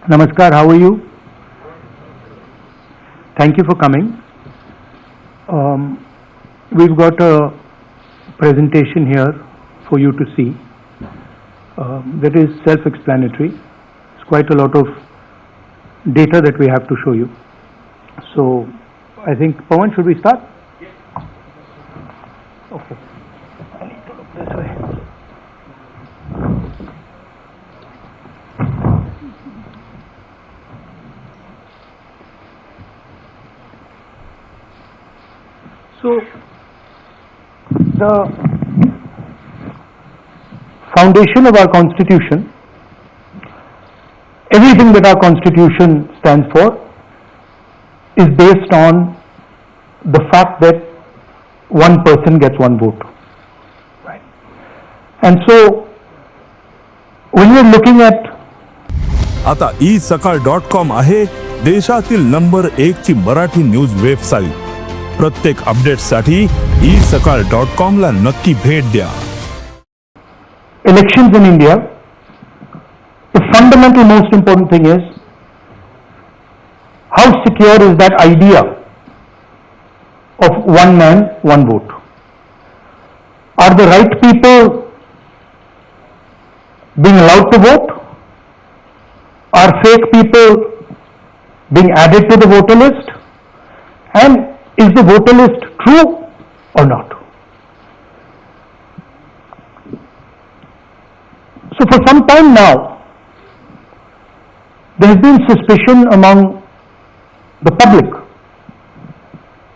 Namaskar, how are you? Thank you for coming. We've got a presentation here for you to see. That is self-explanatory. It's quite a lot of data that we have to show you. So, I think, Pawan, should we start? Yes. Okay. I need to look this way. So, the foundation of our Constitution, everything that our Constitution stands for, is based on the fact that one person gets one vote. Right? And so, when you're looking at आता e-sakal.com आहे देशातील number 1 ची Marathi news website. प्रत्येक अपडेटसाठी e-sakal.com ला नक्की भेट द्या. elections in India, the fundamental most important thing is how secure is that idea of one man, one vote? Are the right people being allowed to vote? Are fake people being added to the voter list? And is the voter list true or not? So for some time now, there has been suspicion among the public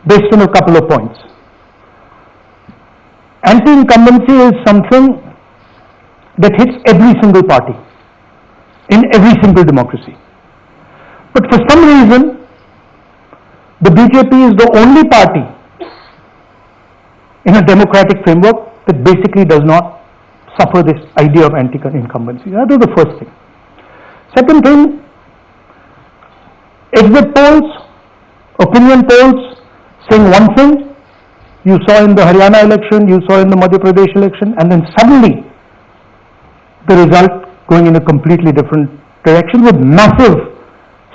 based on a couple of points. Anti-incumbency is something that hits every single party in every single democracy. But for some reason, the BJP is the only party in a democratic framework that basically does not suffer this idea of anti-incumbency. That is the first thing. Second thing, exit polls, opinion polls saying one thing, you saw in the Haryana election, you saw in the Madhya Pradesh election, and then suddenly the result going in a completely different direction with massive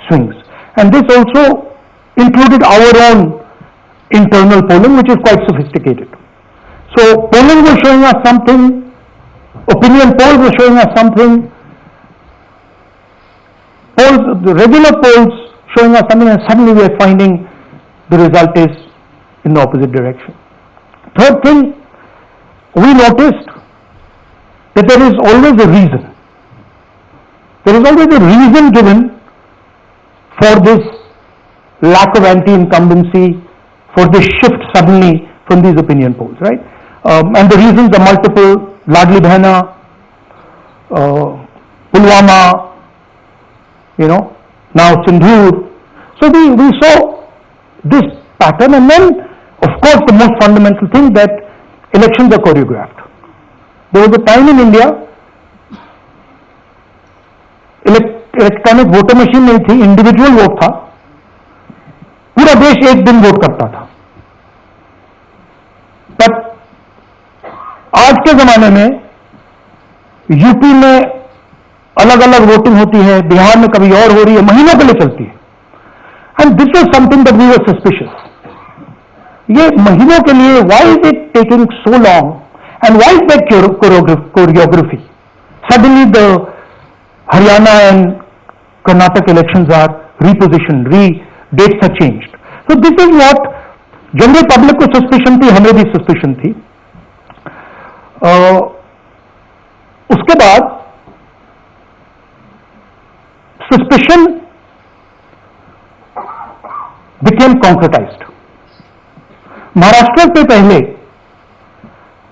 swings. And this also included our own internal polling, which is quite sophisticated. So polling was showing us something, opinion polls were showing us something, polls, the regular polls showing us something, and suddenly we are finding the result is in the opposite direction. Third thing, we noticed that there is always a reason. There is always a reason given for this lack of anti-incumbency, for this shift suddenly from these opinion polls, right? And the reasons are multiple: Ladli Behna, Pulwama, now Sindhur. So we saw this pattern, and then, of course, the most fundamental thing that elections are choreographed. There was a time in India, electronic voter machine नहीं थी, individual vote था, पूरा देश एक दिन vote करता था. पर आज के जमाने में यूपी में अलग अलग वोटिंग होती है, बिहार में कभी और हो रही है, महीनों के लिए चलती है. And this was something that we were suspicious. ये महीनों के लिए, why is it taking so long and why is that choreography? Suddenly the Haryana and Karnataka elections are repositioned, dates are changed. So this is what general public को suspicion थी, हमें भी suspicion थी. उसके बाद suspicion became concretized. महाराष्ट्र से पहले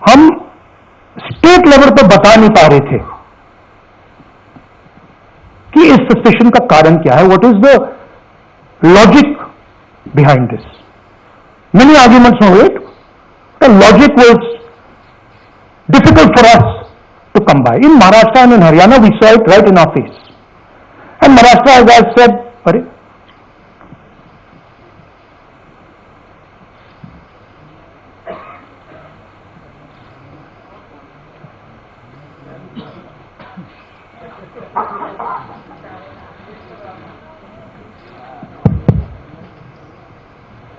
हम स्टेट लेवल पर बता नहीं पा रहे थे कि इस सस्पेशन का कारण क्या है, what is the logic behind this. Many arguments on it. The logic was difficult for us to come by. In Maharashtra and in Haryana we saw it right in our face. And Maharashtra, as I said, अरे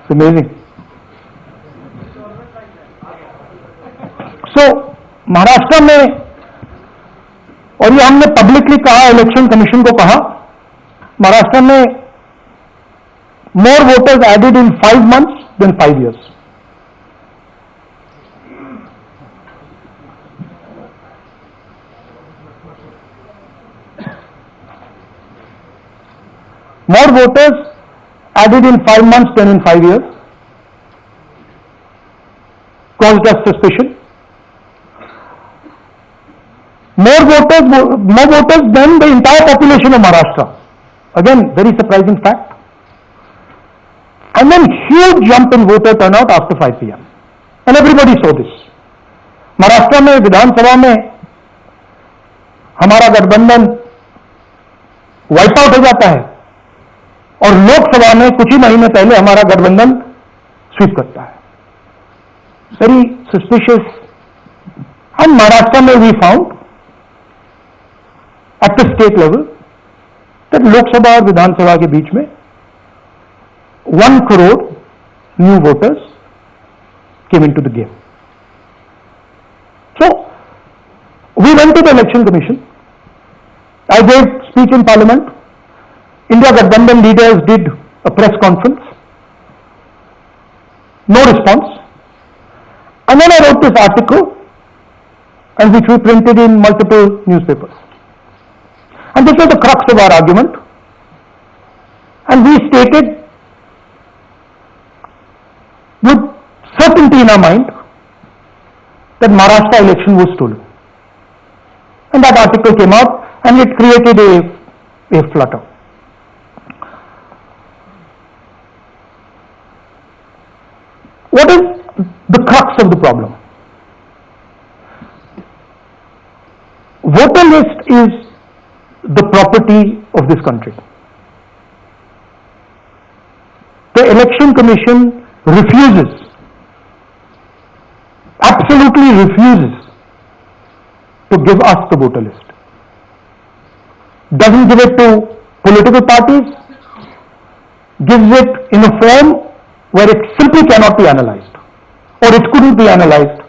It's amazing. So, Maharashtra में, और ये हमने publicly कहा, election commission को कहा, महाराष्ट्र में more voters added in 5 months than 5 years. More voters added in 5 months than in 5 years. Caused us suspicion. More voters than the entire population of Maharashtra. Again, very surprising fact. And then huge jump in voter turnout after 5 p.m. And everybody saw this. Maharashtra में विधानसभा में हमारा गठबंधन wipe out हो जाता है और लोकसभा में कुछ ही महीने पहले हमारा गठबंधन स्वीप करता है. Very suspicious. एंड महाराष्ट्र में we found at the state level that Lok Sabha और विधानसभा के बीच में 1 crore new voters came into the game. So we went to the election commission. I gave speech in parliament. India Gadbandhan leaders did a press conference. No response. And then I wrote this article, and which we printed in multiple newspapers. And this was the crux of our argument. And we stated with certainty in our mind that Maharashtra election was stolen. And that article came out and it created a flutter. What is the crux of the problem? Voter list is the property of this country. The election commission refuses, absolutely refuses to give us the voter list. Doesn't give it to political parties, gives it in a form where it simply cannot be analyzed, or it couldn't be analyzed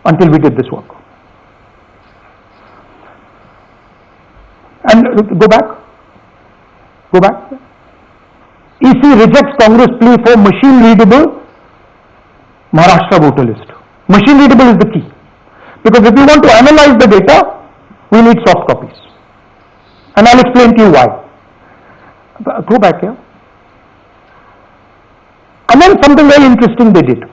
until we did this work. And go back. EC rejects Congress plea for machine readable Maharashtra voter list. Machine readable is the key, because if we want to analyze the data, we need soft copies. And I'll explain to you why. Go back here. And then something very interesting they did.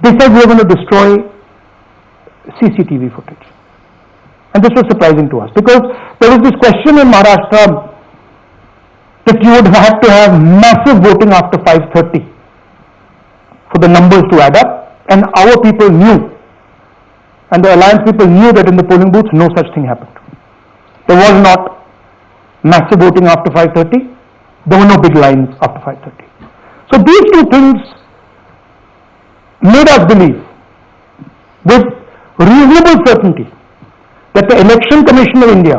They said we are going to destroy CCTV footage. And this was surprising to us, because there was this question in Maharashtra that you would have to have massive voting after 5:30 for the numbers to add up, and our people knew, and the alliance people knew, that in the polling booths no such thing happened. There was not massive voting after 5:30. There were no big lines after 5:30. So these two things made us believe with reasonable certainty that the Election Commission of India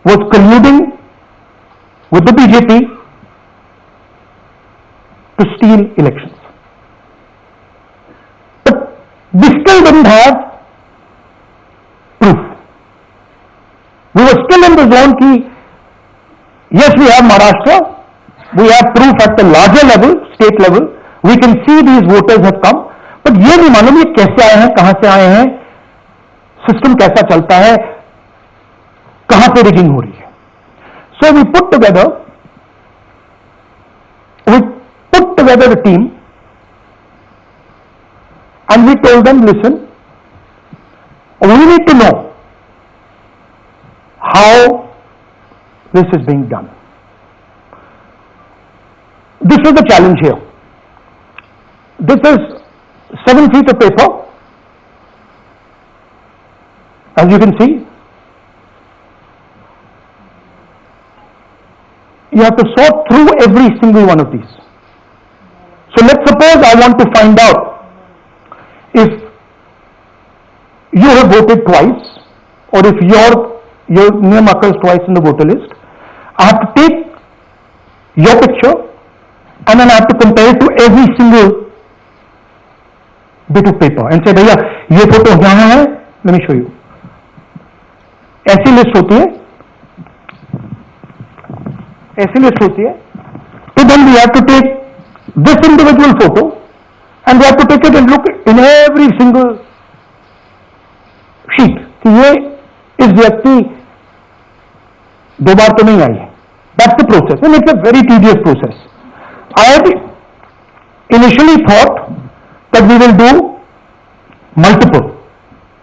was colluding with the BJP to steal elections. But we still didn't have proof. We were still in the zone ki, yes, we have Maharashtra, we have proof at the larger level, state level, we can see these voters have come, but ये नहीं मालूम ये कैसे आए हैं, कहां से आए हैं, सिस्टम कैसा चलता है, कहां पे रिगिंग हो रही है. So we put together a team, and we told them, listen, we need to know how this is being done. This was the challenge here. This is 7 feet of paper, as you can see. You have to sort through every single one of these. So let's suppose I want to find out if you have voted twice, or if your name occurs twice in the voter list. I have to take your picture, and then I have to compare it to every single bit of paper and say, भैया ये photo यहाँ है, let me show you. ऐसी list होती है, तो then we have to take this individual photo and we have to take it and look in every single sheet कि ये इस व्यक्ति दो बार तो नहीं आई है. That's the process, and it's a very tedious process. I had initially thought that we will do multiple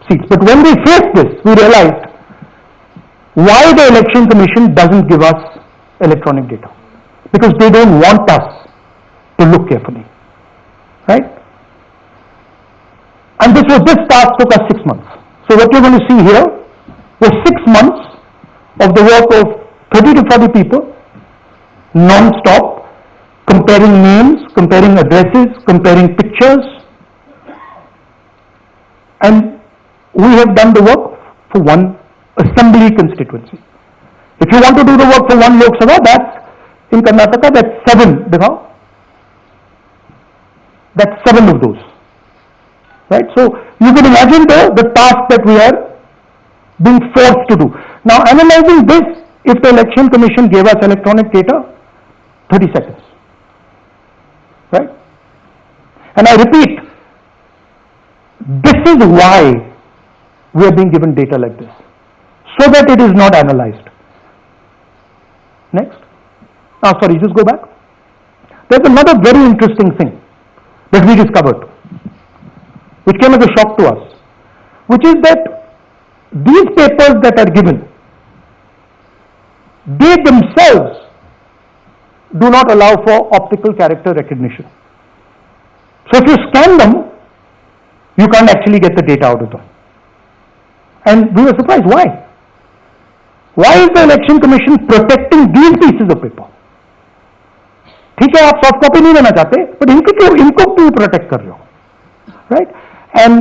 seats, but when we faced this, we realized why the Election Commission doesn't give us electronic data, because they don't want us to look carefully, right? And this task took us 6 months. So what you're going to see here was 6 months of the work of 30 to 40 people, non-stop, comparing names, comparing addresses, comparing pictures, and we have done the work for one assembly constituency. If you want to do the work for one Lok Sabha, that's in Karnataka, that's 7, that's 7 of those, right? So you can imagine the task that we are being forced to do. Now analyzing this, if the Election Commission gave us electronic data, 30 seconds, right? And I repeat, this is why we are being given data like this, so that it is not analyzed. Next. Sorry, just go back. There's another very interesting thing that we discovered, which came as a shock to us, which is that these papers that are given, they themselves do not allow for optical character recognition. So if you scan them, you can't actually get the data out of them. And we were surprised, why? Why is the Election Commission protecting these pieces of paper? ठीक है, आप soft copy नहीं लेना चाहते, but इनको क्यों protect कर रहे हो, right? And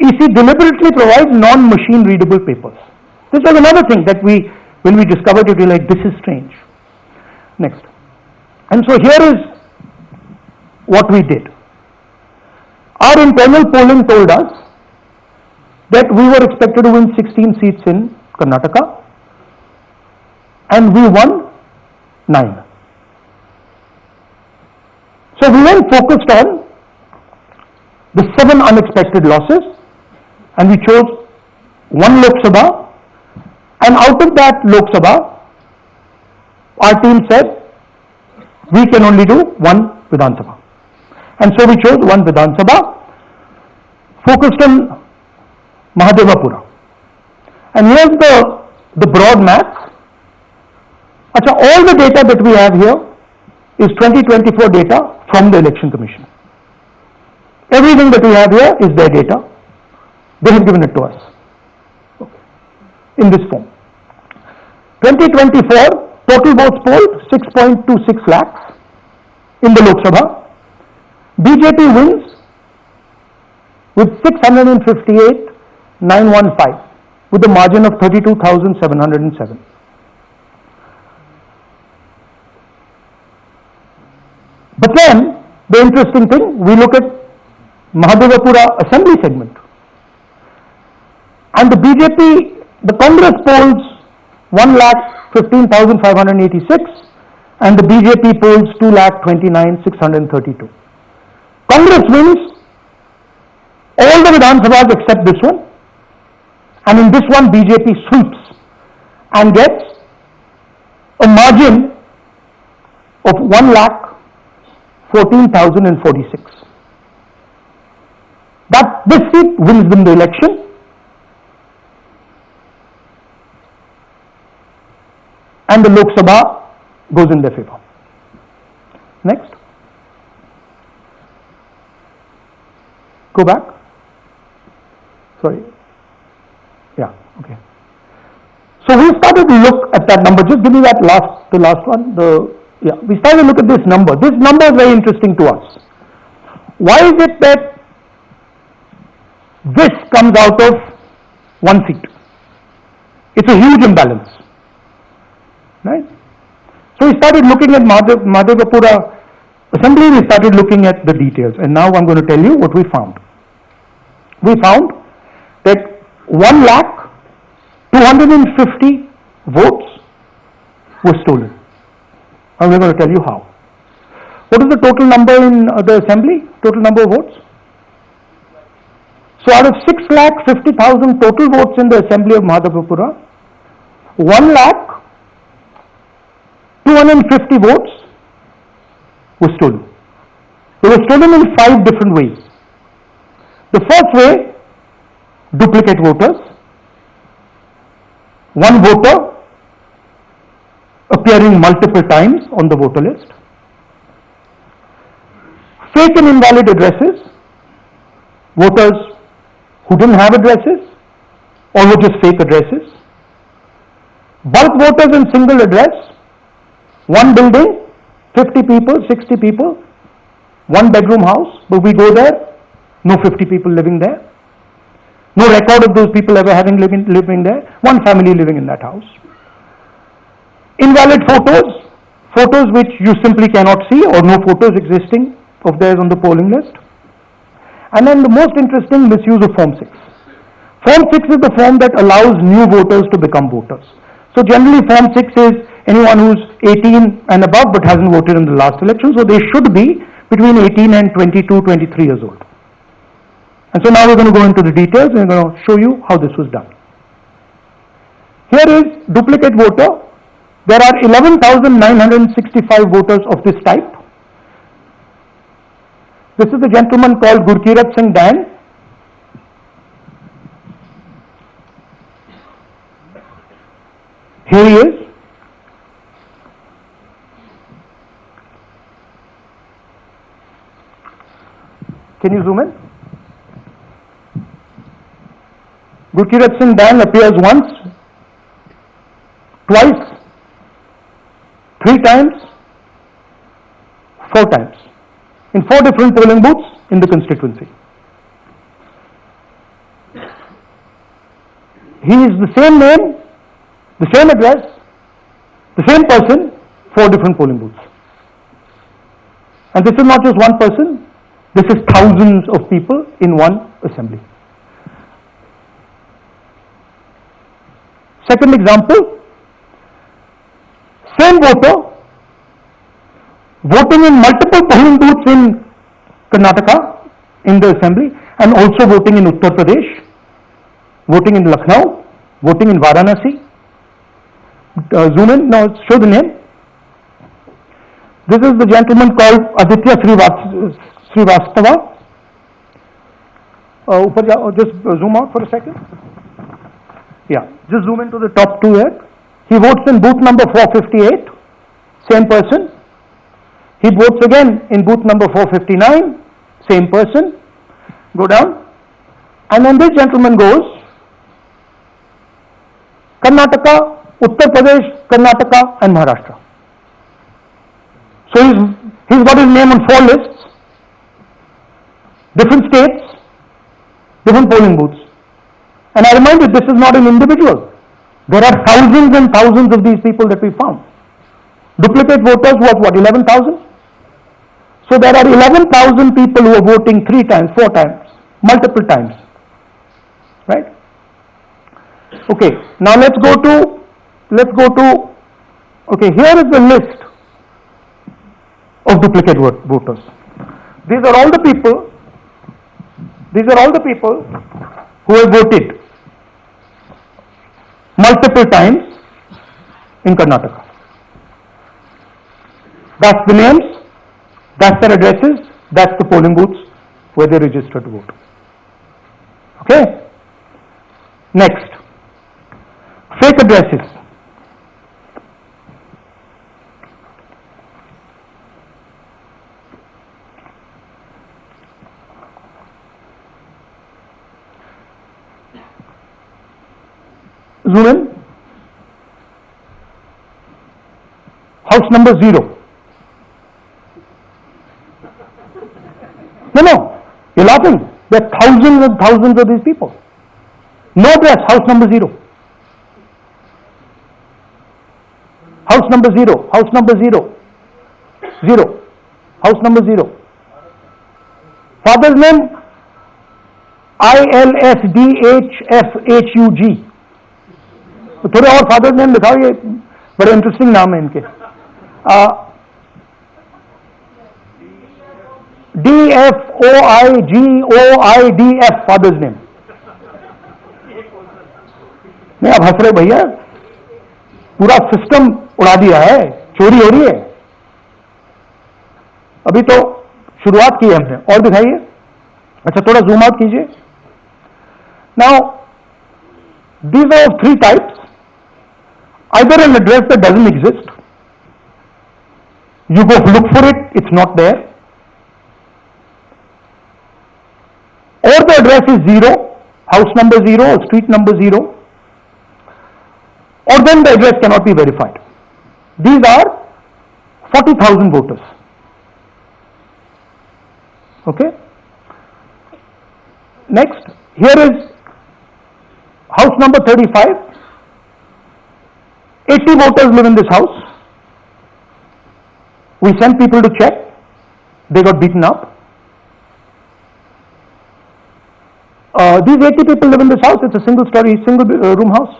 EC deliberately provides non-machine readable papers. This was another thing that when we discovered it, we were like, this is strange. Next. And so here is what we did. Our internal polling told us that we were expected to win 16 seats in Karnataka, and we won 9. So we went focused on the 7 unexpected losses, and we chose 1 Lok Sabha, and out of that Lok Sabha, our team said we can only do 1 Vidhan Sabha. And so we chose 1 Vidhan Sabha, focused on Mahadevapura. And here's the broad math. All the data that we have here is 2024 data from the Election Commission. Everything that we have here is their data. They have given it to us in this form. 2024 total votes polled 6.26 lakhs in the Lok Sabha. BJP wins with 658,915 with a margin of 32,707. But then the interesting thing, we look at Mahadevapura assembly segment, and the BJP, the Congress polls 1,15,586 and the BJP polls 2,29,632. Congress wins all the Vidhan Sabhas except this one, and in this one BJP sweeps and gets a margin of 1,14,046. That this seat wins them the election. And the Lok Sabha goes in their favor. Next. Go back. Sorry. Yeah, okay. So we started to look at that number. Just give me that the last one. We started to look at this number. This number is very interesting to us. Why is it that this comes out of 1 seat? It's a huge imbalance, right? So So we started looking at Mahadevapura assembly, we started looking at the details, and now I'm going to tell you what we found. We found that 1,250,000 votes were stolen. And we're going to tell you how. What is the total number in the assembly? Total number of votes? So out of 6,50,000 total votes in the assembly of Mahadevapura, 1,250,000 votes were stolen. They were stolen in 5 different ways. The first way, duplicate voters. One voter appearing multiple times on the voter list. Fake and invalid addresses. Voters who didn't have addresses or were just fake addresses. Bulk voters in single address. One building, 50 people, 60 people, one bedroom house, but we go there, no 50 people living there. No record of those people ever having living there, one family living in that house. Invalid photos, photos which you simply cannot see or no photos existing of theirs on the polling list. And then the most interesting, misuse of Form 6. Form 6 is the form that allows new voters to become voters. So generally Form 6 is anyone who's 18 and above but hasn't voted in the last election, so they should be between 18 and 22, 23 years old. And so now we're going to go into the details and we're going to show you how this was done. Here is duplicate voter. There are 11,965 voters of this type. This is a gentleman called Gurkirat Singh Dan. Here he is. Can you zoom in? Gurkirat Singh Dan appears once, twice, 3 times, 4 times in 4 different polling booths in the constituency. He is the same name, the same address, the same person, 4 different polling booths. And this is not just one person, this is thousands of people in one assembly. Second example, same voter voting in multiple polling booths in Karnataka in the assembly and also voting in Uttar Pradesh, voting in Lucknow, voting in Varanasi. Zoom in, now show the name. This is the gentleman called Aditya Srivastava. Just zoom out for a second. Yeah, just zoom into the top 2 here. He votes in booth number 458, same person. He votes again in booth number 459, same person. Go down. And then this gentleman goes Karnataka, Uttar Pradesh, Karnataka and Maharashtra. So he's got his name on 4 lists, different states, different polling booths. And I remind you, this is not an individual. There are thousands and thousands of these people that we found. Duplicate voters was what, 11,000? So there are 11,000 people who are voting 3 times, 4 times, multiple times. Right? Okay, now let's go to, okay, here is the list of duplicate voters. These are all the people who have voted multiple times in Karnataka. That's the names, that's their addresses, that's the polling booths where they registered to vote. Okay? Next, fake addresses. Zoom in. House number 0. No, you're laughing. There are thousands and thousands of these people. No address, house number 0. House number 0, house number 0, 0, house number 0. Father's name ILSDHFHUG. तो थोड़े और father's name दिखाओ, ये बड़े interesting नाम है इनके. DFOIGOIDF father's name. नहीं, आप हंस रहे भैया, पूरा सिस्टम उड़ा दिया है, चोरी हो रही है. अभी तो शुरुआत की है हमने. और दिखाइए. अच्छा, थोड़ा जूम आउट कीजिए. Now these are of three types. Either an address that doesn't exist, you go look for it, it's not there, or the address is 0, house number 0 or street number 0, or then the address cannot be verified. These are 40,000 voters. Okay. Next, here is house number 35. 80 voters live in this house. We sent people to check. They got beaten up. These 80 people live in this house. It's a single story, single room house.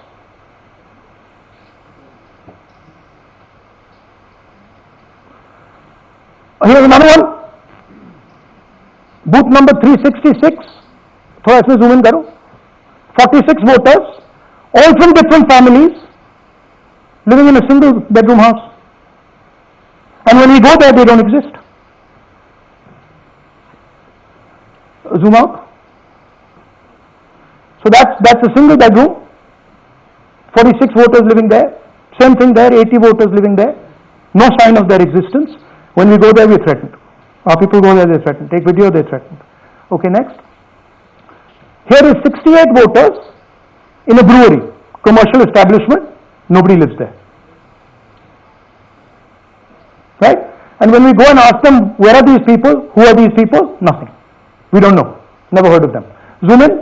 Here's another one. Booth number 366. थोड़ा इसमें zoom in करो. 46 voters, all from different families, living in a single bedroom house. And when we go there, they don't exist. Zoom out. So that's a single bedroom. 46 voters living there. Same thing there, 80 voters living there. No sign of their existence. When we go there, we're threatened. Our people go there, they're threatened. Take video, they're threatened. Okay, next. Here is 68 voters in a brewery, commercial establishment. Nobody lives there. Right? And when we go and ask them, where are these people? Who are these people? Nothing. We don't know. Never heard of them. Zoom in.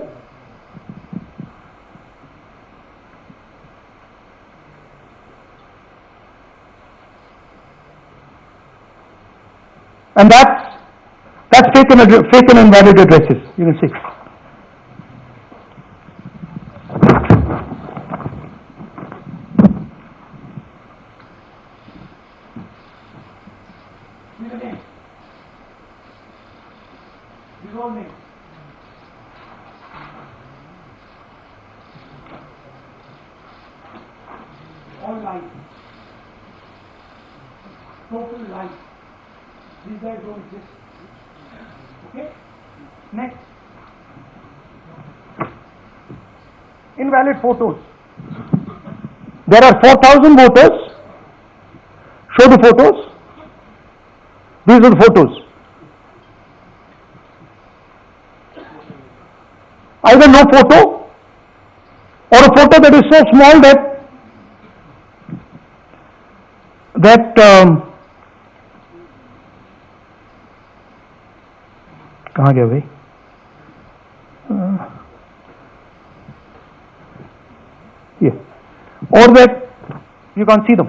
And that's fake and invalid addresses. You can see. All lies. Total lies. These guys don't exist. Okay? Next. Invalid photos. There are 4,000 voters. Show the photos. These are the photos. Either no photo or a photo that is so small that कहाँ गया भाई? Yeah. Or that you can't see them.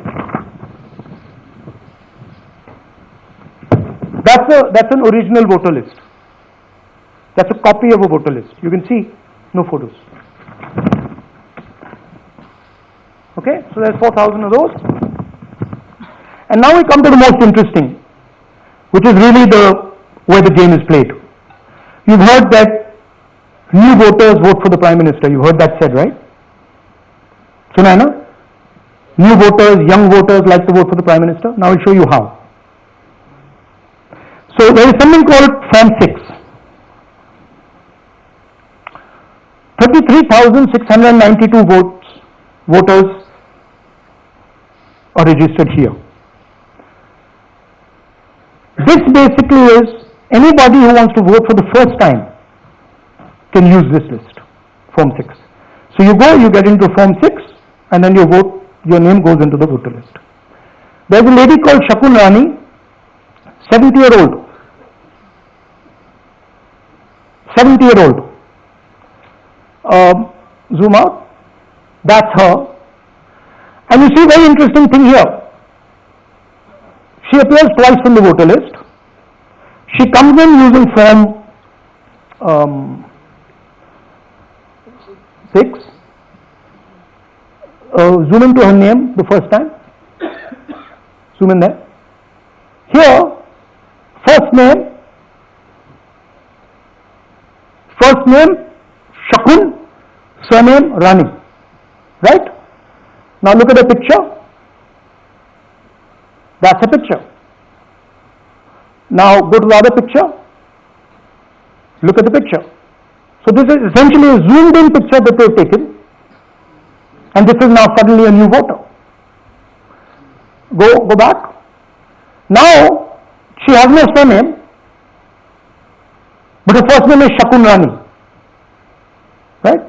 That's an original voter list. That's a copy of a voter list. You can see no photos. Okay, so there's 4,000 of those. And now we come to the most interesting, which is really where the game is played. You've heard that new voters vote for the Prime Minister. You've heard that said, right? Suna na? New voters, young voters like to vote for the Prime Minister. Now I'll show you how. So there is something called Form 6. 33,692 voters are registered here. This basically is anybody who wants to vote for the first time can use this list, Form 6. So you go, you get into Form 6, and then your name goes into the voter list. There's a lady called Shakun Rani, 70-year-old. 70-year-old. Zoom out. That's her. And you see very interesting thing here. She appears twice in the voter list. She comes in using form 6. Zoom into her name the first time. Zoom in there. Here, first name Shakun, surname Rani. Right? Now look at the picture. That's a picture. Now go to the other picture. Look at the picture. So this is essentially a zoomed in picture that they've taken, and this is now suddenly a new voter. Go back. Now she has no surname, but her first name is Shakun Rani. Right?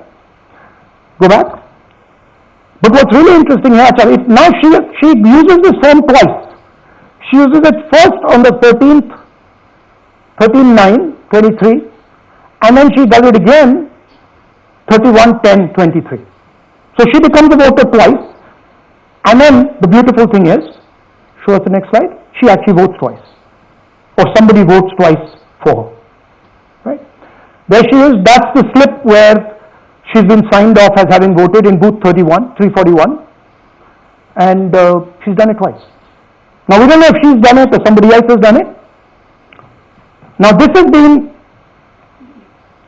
Go back. But what's really interesting here, now she uses this form twice. She uses it first on the 13/9/23, and then she does it again 31/10/23. So she becomes a voter twice, and then the beautiful thing is, show us the next slide, she actually votes twice, or somebody votes twice for her. Right? There she is. That's the slip where she's been signed off as having voted in booth 341, and she's done it twice. Now we don't know if she's done it or somebody else has done it. Now this has been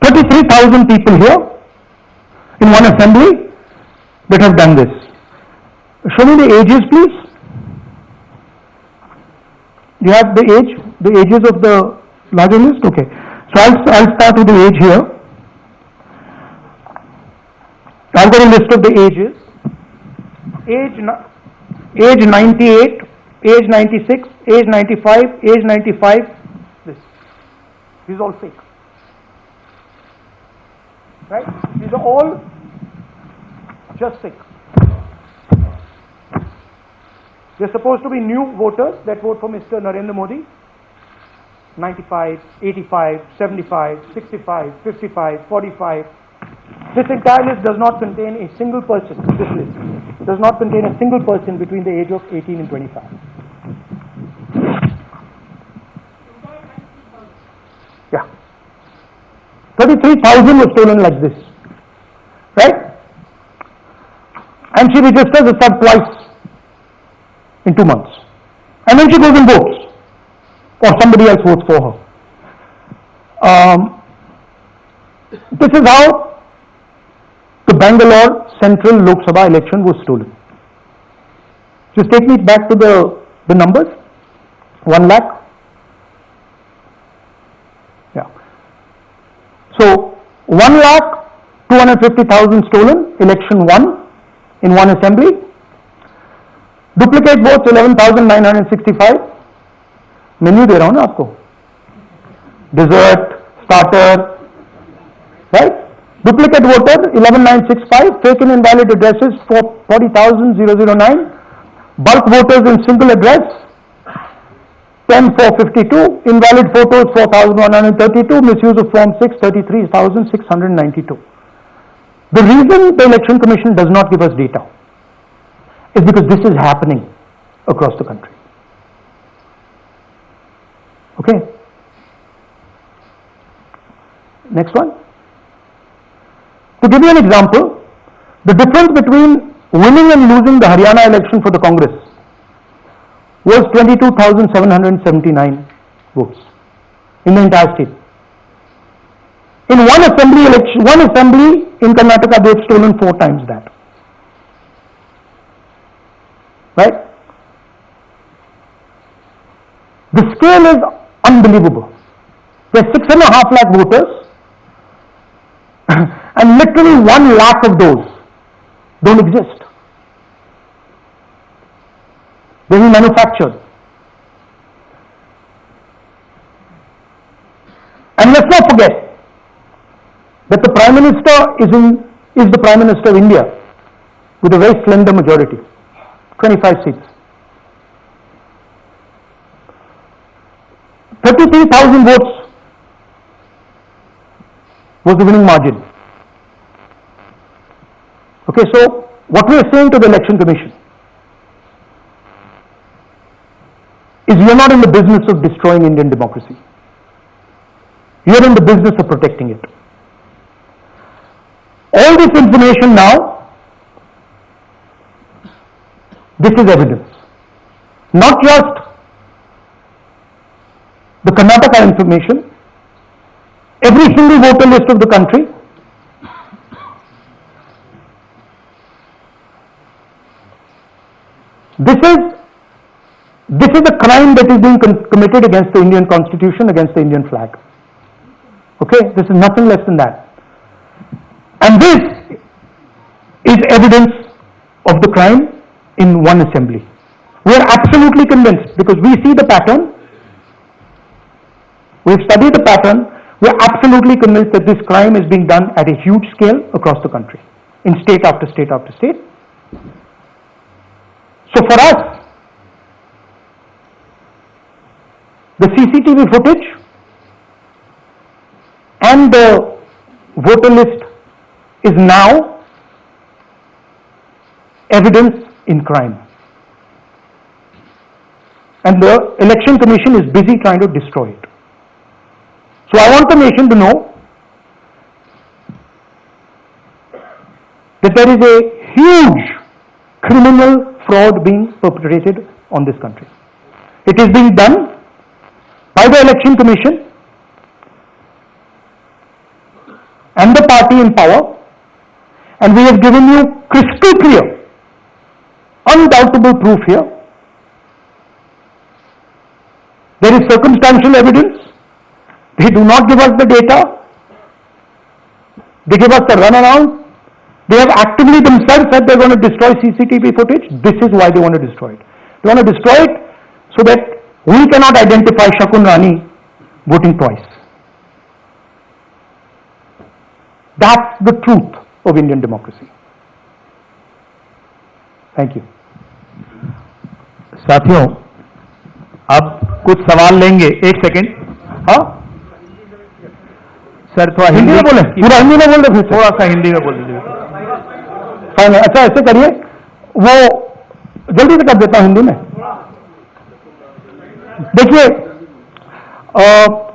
33,000 people here in one assembly that have done this. Show me the ages, please. You have the ages of the larger list? Okay. So I'll start with the age here. I've got a list of the ages. Age 98, age 96, age 95, age 95. These are all fake. Right? These are all just fake. They're supposed to be new voters that vote for Mr. Narendra Modi. 95, 85, 75, 65, 55, 45. This entire list does not contain a single person. This list does not contain a single person between the age of 18 and 25. Yeah. 33,000 was stolen like this. Right? And she registers herself twice in 2 months. And then she goes and votes. Or somebody else votes for her. This is how the Bangalore Central Lok Sabha election was stolen. Just take me back to the numbers. 1 lakh. Yeah. So 1,250,000 stolen, election won in one assembly. Duplicate votes 11,965. Menu दे रहा हूं ना आपको. Dessert, starter, right? Duplicate voter 11,965. Fake and invalid addresses 40,009. Bulk voters in single address 10,452. Invalid photos 4,132. Misuse of form 6 33,692. The reason the Election Commission does not give us data is because this is happening across the country. Okay. Next one. To give you an example, the difference between winning and losing the Haryana election for the Congress was 22,779 votes in the entire state. In one assembly in Karnataka, they've stolen 4 times that. Right? The scale is unbelievable. There are 6.5 lakh voters, and literally 1 lakh of those don't exist. They were manufactured. And let's not forget that the Prime Minister is the Prime Minister of India with a very slender majority, 25 seats. 33,000 votes was the winning margin. Okay, so what we are saying to the Election Commission, is you're not in the business of destroying Indian democracy. You're in the business of protecting it. All this information now, this is evidence. Not just the Karnataka information, every single voter list of the country, this is a crime that is being committed against the Indian Constitution, against the Indian flag. Okay, this is nothing less than that. And this is evidence of the crime in one assembly. We are absolutely convinced because we see the pattern. We've studied the pattern. We are absolutely convinced that this crime is being done at a huge scale across the country, in state after state after state. So for us, the CCTV footage and the voter list is now evidence in crime. And the Election Commission is busy trying to destroy it. So I want the nation to know that there is a huge criminal fraud being perpetrated on this country. It is being done by the Election Commission and the party in power, and we have given you crystal clear, undoubtable proof here. There is circumstantial evidence. They do not give us the data. They give us the runaround. They have actively themselves said they're going to destroy CCTV footage. This is why they want to destroy it. They want to destroy it so that we cannot identify Shakun Rani voting twice. That's the truth of Indian democracy. Thank you. साथियों, अब कुछ सवाल लेंगे. एक second. हाँ, sir थोड़ा हिंदी में बोले. पूरा हिंदी में बोल रहे थे. थोड़ा सा हिंदी में बोल दीजिए. अच्छा, ऐसे करिए, वो जल्दी से कर देता हूं हिंदी में. देखिए,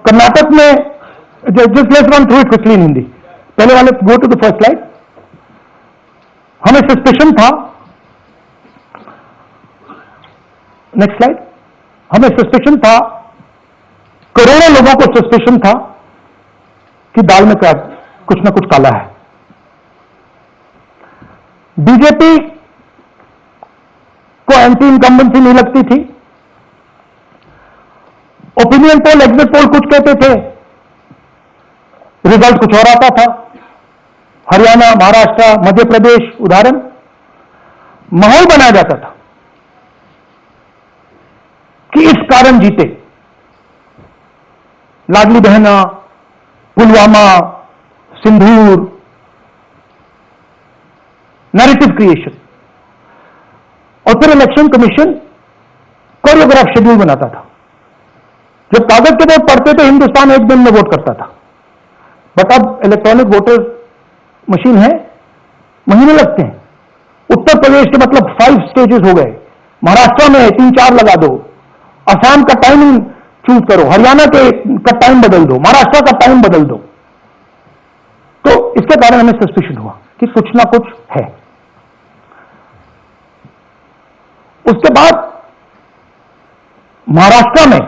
कर्नाटक में, just let's run through it quickly in Hindi. पहले वाले go to the first slide. हमें सस्पेशन था, नेक्स्ट स्लाइड. हमें सस्पेशन था, करोड़ों लोगों को सस्पेशन था कि दाल में कुछ ना कुछ काला है. बीजेपी को एंटी इनकम्बेंसी नहीं लगती थी. ओपिनियन पोल, एग्जिट पोल कुछ कहते थे, रिजल्ट कुछ और आता था. हरियाणा, महाराष्ट्र, मध्य प्रदेश उदाहरण, माहौल बनाया जाता था कि इस कारण जीते. लाडली बहना, पुलवामा, सिंदूर, नैरेटिव क्रिएशन. और फिर इलेक्शन कमीशन कोरियोग्राफ शेड्यूल बनाता था. जब कागज के वोट पड़ते थे, हिंदुस्तान एक दिन में वोट करता था. बट अब इलेक्ट्रॉनिक वोटर मशीन है, महीने लगते हैं. उत्तर प्रदेश के मतलब 5 स्टेजेस हो गए. महाराष्ट्र में 3-4 लगा दो. असम का टाइमिंग चूज करो, हरियाणा का टाइम बदल दो, महाराष्ट्र का टाइम बदल दो. तो इसके कारण हमें सस्पिशन हुआ कि कुछ ना कुछ है. उसके बाद महाराष्ट्र में,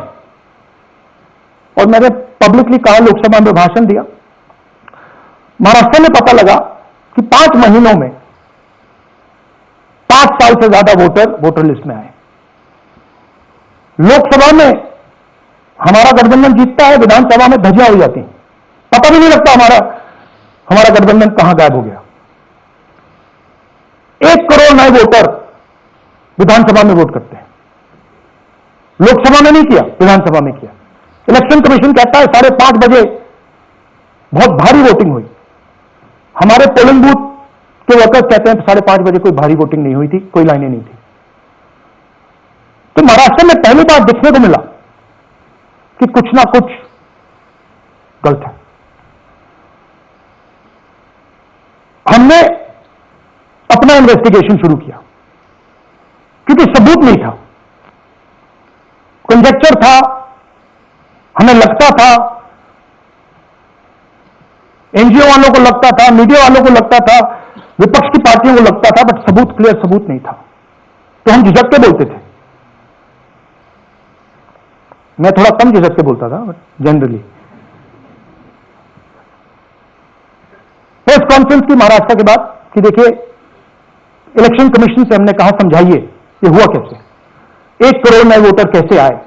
और मैंने पब्लिकली कहा, लोकसभा में भाषण दिया, महाराष्ट्र में पता लगा कि 5 महीनों में 5 साल से ज्यादा वोटर लिस्ट में आए. लोकसभा में हमारा गठबंधन जीतता है, विधानसभा में धज्जियां हो जाती हैं. पता भी नहीं लगता हमारा गठबंधन कहां गायब हो गया. 1 करोड़ नए वोटर विधानसभा में वोट करते हैं. लोकसभा में नहीं किया, विधानसभा में किया. इलेक्शन कमीशन कहता है 5:30 बजे बहुत भारी वोटिंग हुई. हमारे पोलिंग बूथ के वर्कर्स कहते हैं 5:30 बजे कोई भारी वोटिंग नहीं हुई थी, कोई लाइनें नहीं थी. तो महाराष्ट्र में पहली बार देखने को मिला कि कुछ ना कुछ गलत है. हमने अपना इन्वेस्टिगेशन शुरू किया क्योंकि सबूत नहीं था. कंजेक्चर था, हमें लगता था, एनजीओ वालों को लगता था, मीडिया वालों को लगता था, विपक्ष की पार्टियों को लगता था, बट सबूत, क्लियर सबूत नहीं था, तो हम झिझक के बोलते थे। मैं थोड़ा कम झिझक के बोलता था, बट जनरली। प्रेस कॉन्फ्रेंस की महाराष्ट्र के बाद कि देखिए, इलेक्शन कमीशन से हमने कहा समझाइए ये हुआ कैसे, 1 करोड़ नए वोटर कैसे आए,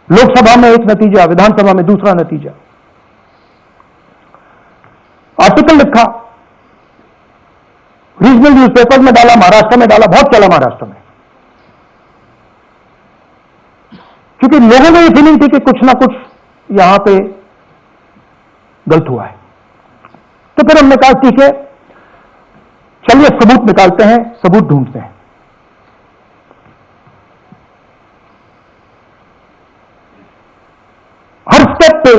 लोकसभा में एक नतीजा, विधानसभा में दूसरा नतीजा। आर्टिकल लिखा, रीजनल न्यूज़पेपर में डाला, महाराष्ट्र में डाला, बहुत चला महाराष्ट्र में, क्योंकि लोगों में ये फीलिंग थी कि कुछ ना कुछ यहां पे गलत हुआ है। तो फिर हमने कहा ठीक है, चलिए सबूत निकालते हैं, सबूत ढूंढते हैं। हर स्टेप पे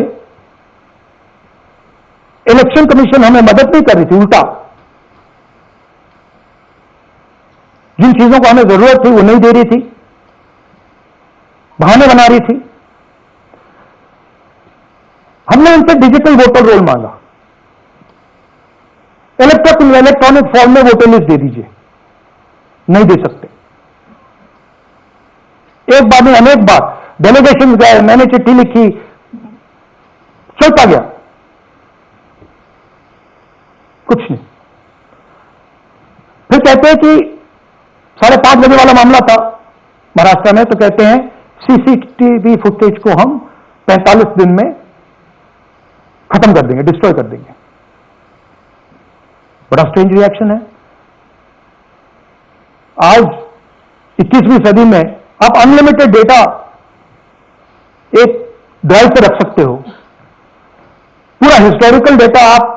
इलेक्शन कमीशन हमें मदद नहीं कर रही थी, उल्टा जिन चीजों को हमें जरूरत थी वो नहीं दे रही थी, बहाने बना रही थी। हमने उनसे डिजिटल वोटर रोल मांगा, इलेक्ट्रॉनिक फॉर्म में वोटर लिस्ट दे दीजिए, नहीं दे सकते। एक बार नहीं, अनेक बार डेलीगेशन गए, मैंने चिट्ठी लिखी, चलता गया, कुछ नहीं। फिर कहते हैं कि 5:30 बजे वाला मामला था महाराष्ट्र में, तो कहते हैं सीसीटीवी फुटेज को हम 45 दिन में खत्म कर देंगे, डिस्ट्रॉय कर देंगे। बड़ा स्ट्रेंज रिएक्शन है। आज 21वीं सदी में आप अनलिमिटेड डेटा एक ड्राइव पे रख सकते हो, पूरा हिस्टोरिकल डेटा आप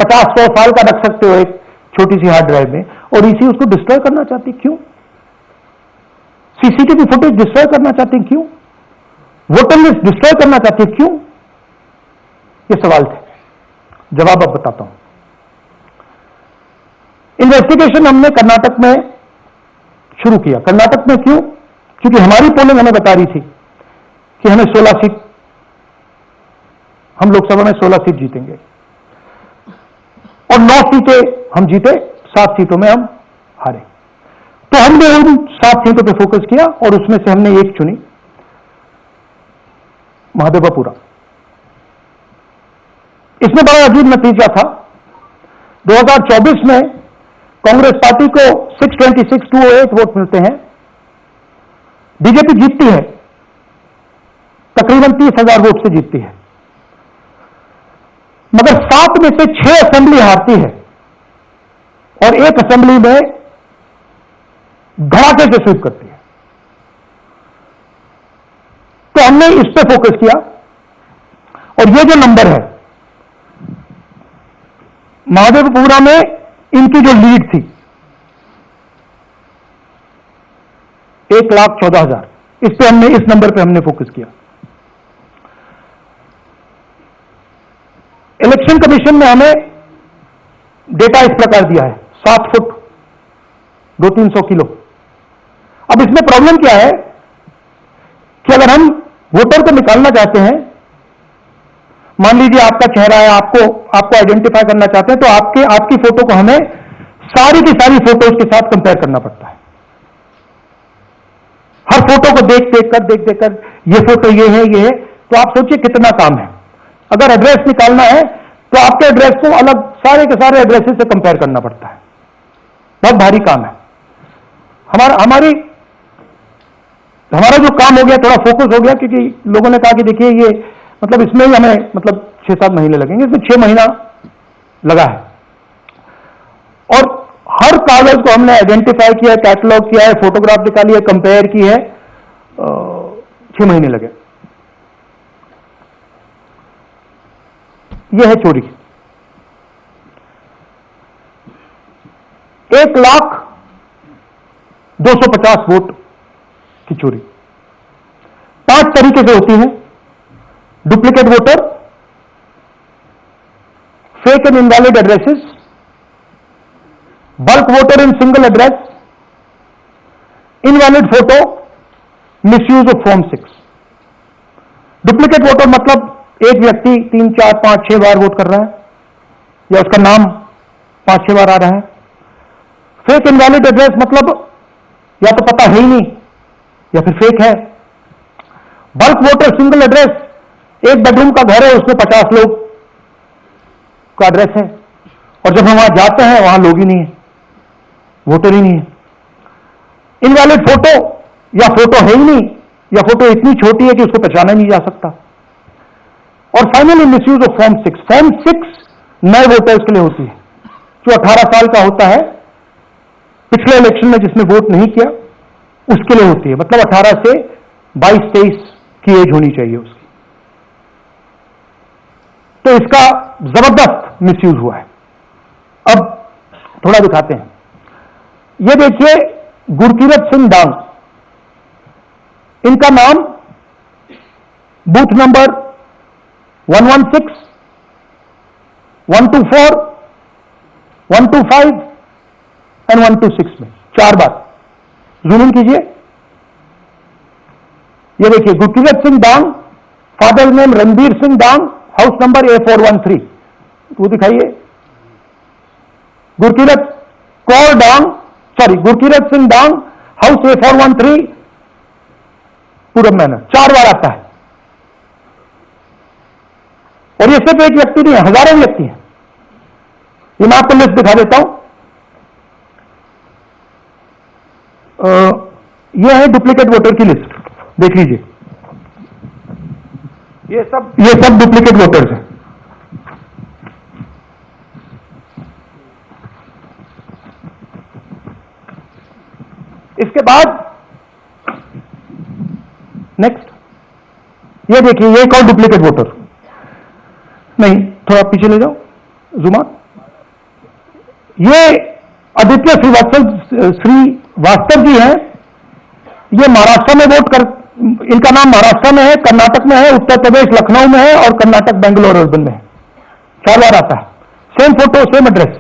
50-100 साल का रख सकते हो एक छोटी सी हार्ड ड्राइव में, और इसी उसको डिस्ट्रॉय करना चाहती, क्यों? सीसीटीवी फुटेज डिस्ट्रॉय करना चाहती, क्यों? वोटर लिस्ट डिस्ट्रॉय करना चाहती, क्यों? ये सवाल थे, जवाब अब बताता हूं। इन्वेस्टिगेशन हमने कर्नाटक में शुरू किया। कर्नाटक में क्यों? क्योंकि हमारी पोलिंग हमें बता रही थी कि हमें 16 सीट, हम लोकसभा में 16 सीट जीतेंगे, और 9 सीटें हम जीते, 7 सीटों में हम हारे। तो हमने उन 7 सीटों पे फोकस किया, और उसमें से हमने एक चुनी, महादेवपुरा। इसमें बड़ा अजीब नतीजा था। 2024 में कांग्रेस पार्टी को 626-208 वोट मिलते हैं, बीजेपी जीतती है, तकरीबन 30,000 वोट से जीतती है, मगर 7 में से 6 असेंबली हारती है, और एक असेंबली में धड़ाके से स्वीप करती है। तो हमने इस पे फोकस किया, और ये जो नंबर है, महादेवपुरा में इनकी जो लीड थी 1,14,000, इस पे हमने, इस नंबर पे हमने फोकस किया। इलेक्शन कमीशन ने हमें डेटा इस प्रकार दिया है, 7 फुट 200-300 किलो। अब इसमें प्रॉब्लम क्या है कि अगर हम वोटर को निकालना चाहते हैं, मान लीजिए आपका चेहरा है, आपको आइडेंटिफाई करना चाहते हैं, तो आपकी फोटो को हमें सारी की सारी फोटोज के साथ कंपेयर करना पड़ता है। हर फोटो को देख कर ये फोटो ये है, तो आप सोचिए कितना काम है। अगर एड्रेस निकालना है तो आपके एड्रेस को अलग सारे के सारे एड्रेसेस से कंपेयर करना पड़ता है, बहुत भारी काम है। हमारा जो काम हो गया, थोड़ा फोकस हो गया, क्योंकि लोगों ने कहा कि देखिए ये मतलब इसमें ही हमें मतलब 6-7 महीने लगेंगे, इसमें 6 महीना लगा है, और हर कागज को हमने आइडेंटिफाई किया है, कैटलॉग किया है, फोटोग्राफ निकाली है, कंपेयर की है, 6 महीने लगे। यह है चोरी। 1,02,50 वोट की चोरी 5 तरीके से होती है। Duplicate voter, fake and invalid addresses, bulk voter in single address, invalid photo, misuse of form 6। Duplicate voter मतलब एक व्यक्ति 3, 4, 5, 6 बार वोट कर रहा है या उसका नाम 5-6 बार आ रहा है। फेक इनवैलिड एड्रेस मतलब या तो पता है ही नहीं या फिर फेक है। बल्क वोटर सिंगल एड्रेस, एक बेडरूम का घर है, उसमें 50 लोग का एड्रेस है और जब हम वहां जाते हैं वहां लोग ही नहीं है, वोटर ही नहीं है। इनवैलिड फोटो या फोटो है ही नहीं या फोटो इतनी छोटी है कि उसको पहचाना नहीं जा सकता। और finally misuse of form 6। Form 6 नए वोटर्स के लिए होती है, जो 18 साल का होता है, पिछले इलेक्शन में जिसने वोट नहीं किया उसके लिए होती है। मतलब 18 से 22-23 की एज होनी चाहिए उसकी। तो इसका जबरदस्त मिसयूज हुआ है। अब थोड़ा दिखाते हैं। यह देखिए गुरकीरत सिंह डांग, इनका नाम बूथ नंबर 116, 124, 125 एंड 126 में 4 बार। जूम इन कीजिए। ये देखिए गुरकीरत सिंह डांग, फादर नेम रणबीर सिंह डांग, हाउस नंबर A413। वो दिखाइए। गुरकीरत कौर डांग, सॉरी गुरकीरत सिंह डांग, हाउस A413, पूरब मैनर। 4 बार आता है। और ये सिर्फ एक व्यक्ति नहीं है, हजारों व्यक्ति हैं। ये मैं आपको लिस्ट दिखा देता हूं। ये है डुप्लीकेट वोटर की लिस्ट, देख लीजिए। ये सब डुप्लीकेट वोटर्स हैं। इसके बाद नेक्स्ट, ये देखिए, ये एक और डुप्लीकेट वोटर। नहीं, थोड़ा पीछे ले जाओ, जूम आउट। ये आदित्य श्रीवास्तव जी हैं। ये महाराष्ट्र में वोट कर, इनका नाम महाराष्ट्र में है, कर्नाटक में है, उत्तर प्रदेश लखनऊ में है और कर्नाटक बेंगलोर अर्बन में है। 4 बार आता है। Same photo same address.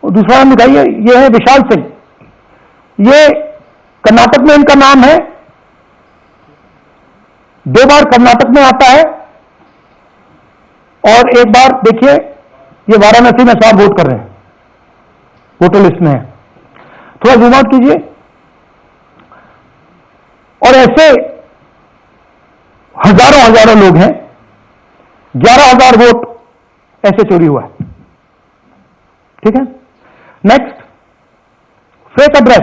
और दूसरा नाम दिखाइए, ये है विशाल सिंह। ये कर्नाटक में इनका नाम है, 2 बार कर्नाटक में आता है और एक बार देखिए ये वाराणसी में साहब वोट कर रहे हैं, वोटर लिस्ट में है। थोड़ा जूम आउट कीजिए। और ऐसे हजारों लोग हैं। 11,000 वोट ऐसे चोरी हुआ है। ठीक है। Next, fake address.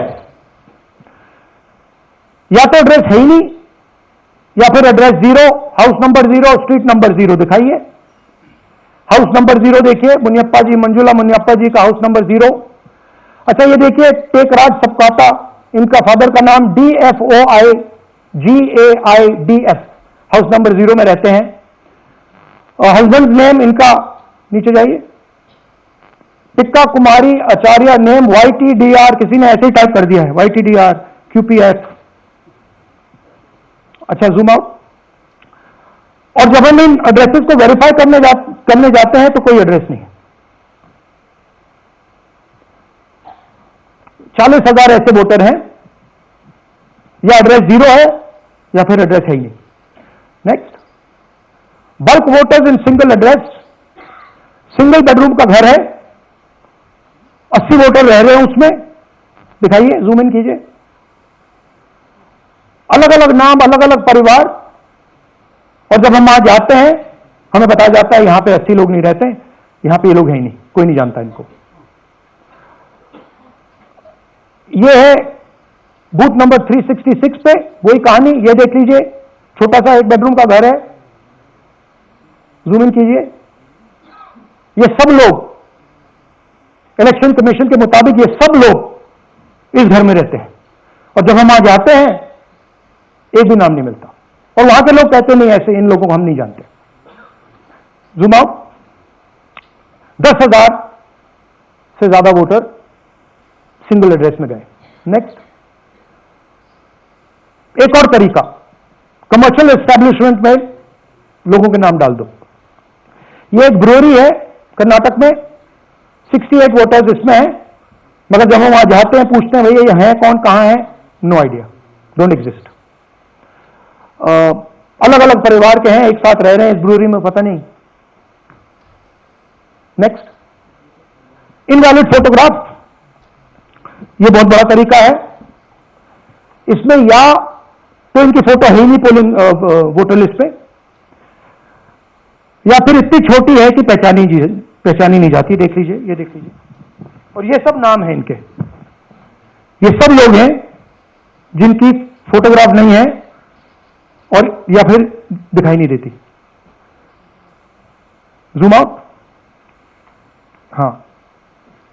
या तो एड्रेस है ही नहीं या फिर address 0, house number 0, street number 0। दिखाइए। हाउस नंबर 0 देखिए, मुनियप्पा जी, मंजुला मुनियप्पा जी का हाउस नंबर 0। अच्छा, ये देखिए टेकराज सबकाता, इनका फादर का नाम DFOIGAIDF, हाउस नंबर 0 में रहते हैं। और हस्बैंड नेम इनका, नीचे जाइए, टिक्का कुमारी आचार्य, नेम YTDR, किसी ने ऐसे ही टाइप कर दिया है, YTDR QPF। अच्छा, जूम आउट। और जब हम इन एड्रेसेस को वेरीफाई करने जाते हैं तो कोई एड्रेस नहीं है। 40,000 ऐसे वोटर हैं, या एड्रेस 0 है या फिर एड्रेस है ही नहीं। Next, bulk voters in single address. Single bedroom का घर है, 80 वोटर रह रहे हैं उसमें। दिखाइए, जूम इन कीजिए। अलग अलग नाम, अलग अलग परिवार। और जब हम वहां जाते हैं हमें बताया जाता है यहां पे 80 लोग नहीं रहते, यहां पे ये लोग हैं ही नहीं, कोई नहीं जानता इनको। ये है बूथ नंबर 366 पे वही कहानी। ये देख लीजिए, छोटा सा एक बेडरूम का घर है। जूम इन कीजिए। ये सब लोग इलेक्शन कमीशन के मुताबिक, ये सब लोग इस घर में रहते हैं। और जब हम वहां जाते हैं एक भी नाम नहीं मिलता। और वहां के लोग कहते नहीं, ऐसे इन लोगों को हम नहीं जानते। Zoom out. 10,000 से ज्यादा वोटर सिंगल एड्रेस में गए। नेक्स्ट, एक और तरीका, कमर्शियल एस्टैब्लिशमेंट में लोगों के नाम डाल दो। ये एक ब्रूअरी है कर्नाटक में, 68 वोटर्स इसमें हैं। मगर जब हम वहां जाते हैं, पूछते हैं भैया ये हैं कौन, कहां है, नो आइडिया, डोंट एग्जिस्ट। अलग अलग परिवार के हैं, एक साथ रह रहे हैं इस ब्रूअरी में, पता नहीं। नेक्स्ट, इनवैलिड फोटोग्राफ, ये बहुत बड़ा तरीका है। इसमें या तो इनकी फोटो है ही नहीं पोलिंग वोटर लिस्ट पे, या फिर इतनी छोटी है कि पहचानी नहीं जाती। देख लीजिए, ये देख लीजिए, और ये सब नाम है इनके। ये सब लोग हैं जिनकी फोटोग्राफ नहीं है और या फिर दिखाई नहीं देती। जूम आउट, हाँ,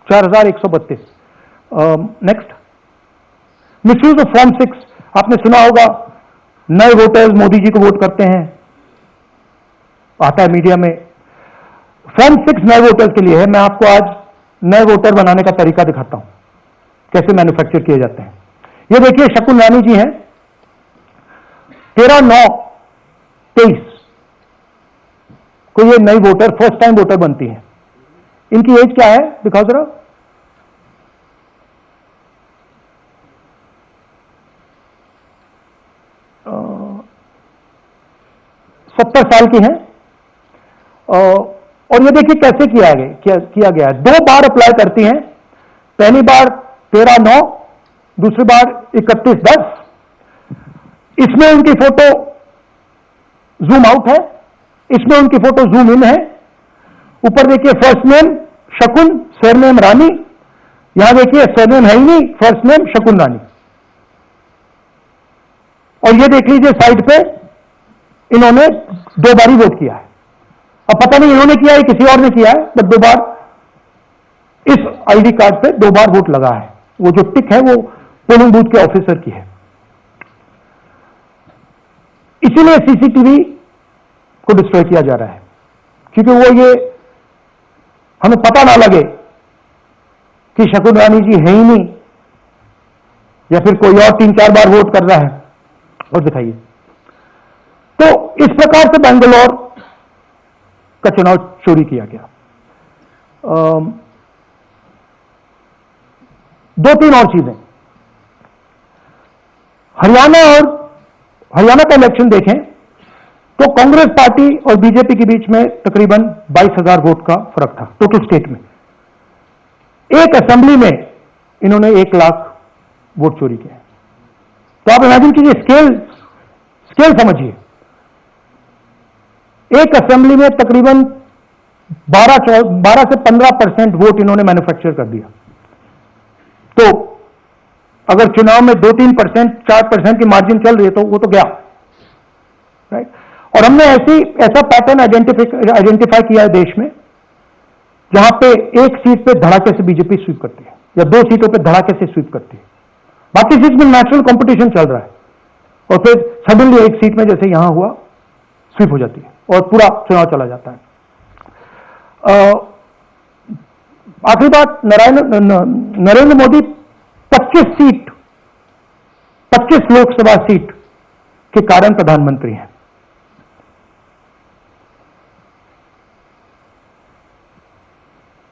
4132। Next, misuse of form 6। आपने सुना होगा, नए वोटर्स मोदी जी को वोट करते हैं, आता है मीडिया में। फॉर्म 6 नए वोटर्स के लिए है। मैं आपको आज नए वोटर बनाने का तरीका दिखाता हूं, कैसे मैन्युफैक्चर किए जाते हैं। ये देखिए, शकुन रानी जी हैं, 13/9/23 को ये नई वोटर, फर्स्ट टाइम वोटर बनती है। इनकी एज क्या है, दिखाओ जरा। 70 साल की हैं। और ये देखिए कैसे किया गया है। 2 बार अप्लाई करती हैं, पहली बार 13/9, दूसरी बार 31/10। इसमें उनकी फोटो जूम आउट है, इसमें उनकी फोटो जूम इन है। ऊपर देखिए, फर्स्ट नेम शकुन, सरनेम रानी। यहां देखिए, सरनेम है ही नहीं, फर्स्ट नेम शकुन रानी। और ये देख लीजिए, साइड पे इन्होंने 2 बार ही वोट किया है। अब पता नहीं इन्होंने किया है किसी और ने किया है, बट 2 बार इस आईडी कार्ड पे 2 बार वोट लगा है। वो जो टिक है वो पोलिंग बूथ के ऑफिसर की है। इसीलिए सीसीटीवी को डिस्ट्रॉय किया जा रहा है, क्योंकि वो ये हमें पता ना लगे कि शकुन रानी जी है ही नहीं, या फिर कोई और 3-4 बार वोट कर रहा है। और दिखाइए, तो इस प्रकार से बेंगलोर का चुनाव चोरी किया गया। 2-3 और चीजें। हरियाणा का इलेक्शन देखें तो कांग्रेस पार्टी और बीजेपी के बीच में तकरीबन 22,000 वोट का फर्क था टोटल स्टेट में। एक असेंबली में इन्होंने 1 लाख वोट चोरी किए। तो आप इमेजिन कीजिए, स्केल समझिए। एक असेंबली में तकरीबन 12 से 15% वोट इन्होंने मैन्युफैक्चर कर दिया। तो अगर चुनाव में 2-3%, 4% की मार्जिन चल रही है तो वो तो गया, राइट। और हमने ऐसा पैटर्न आइडेंटिफाई किया है देश में, जहां पे एक सीट पे धड़ाके से बीजेपी स्वीप करती है, या 2 सीटों पे धड़ाके से स्वीप करती है। बाकी सीट में नेचुरल कंपटीशन चल रहा है, और फिर सडनली एक सीट में जैसे यहां हुआ स्वीप हो जाती है और पूरा चुनाव चला जाता है। आखिरी बात, नरेंद्र मोदी 25 लोकसभा सीट के कारण प्रधानमंत्री हैं।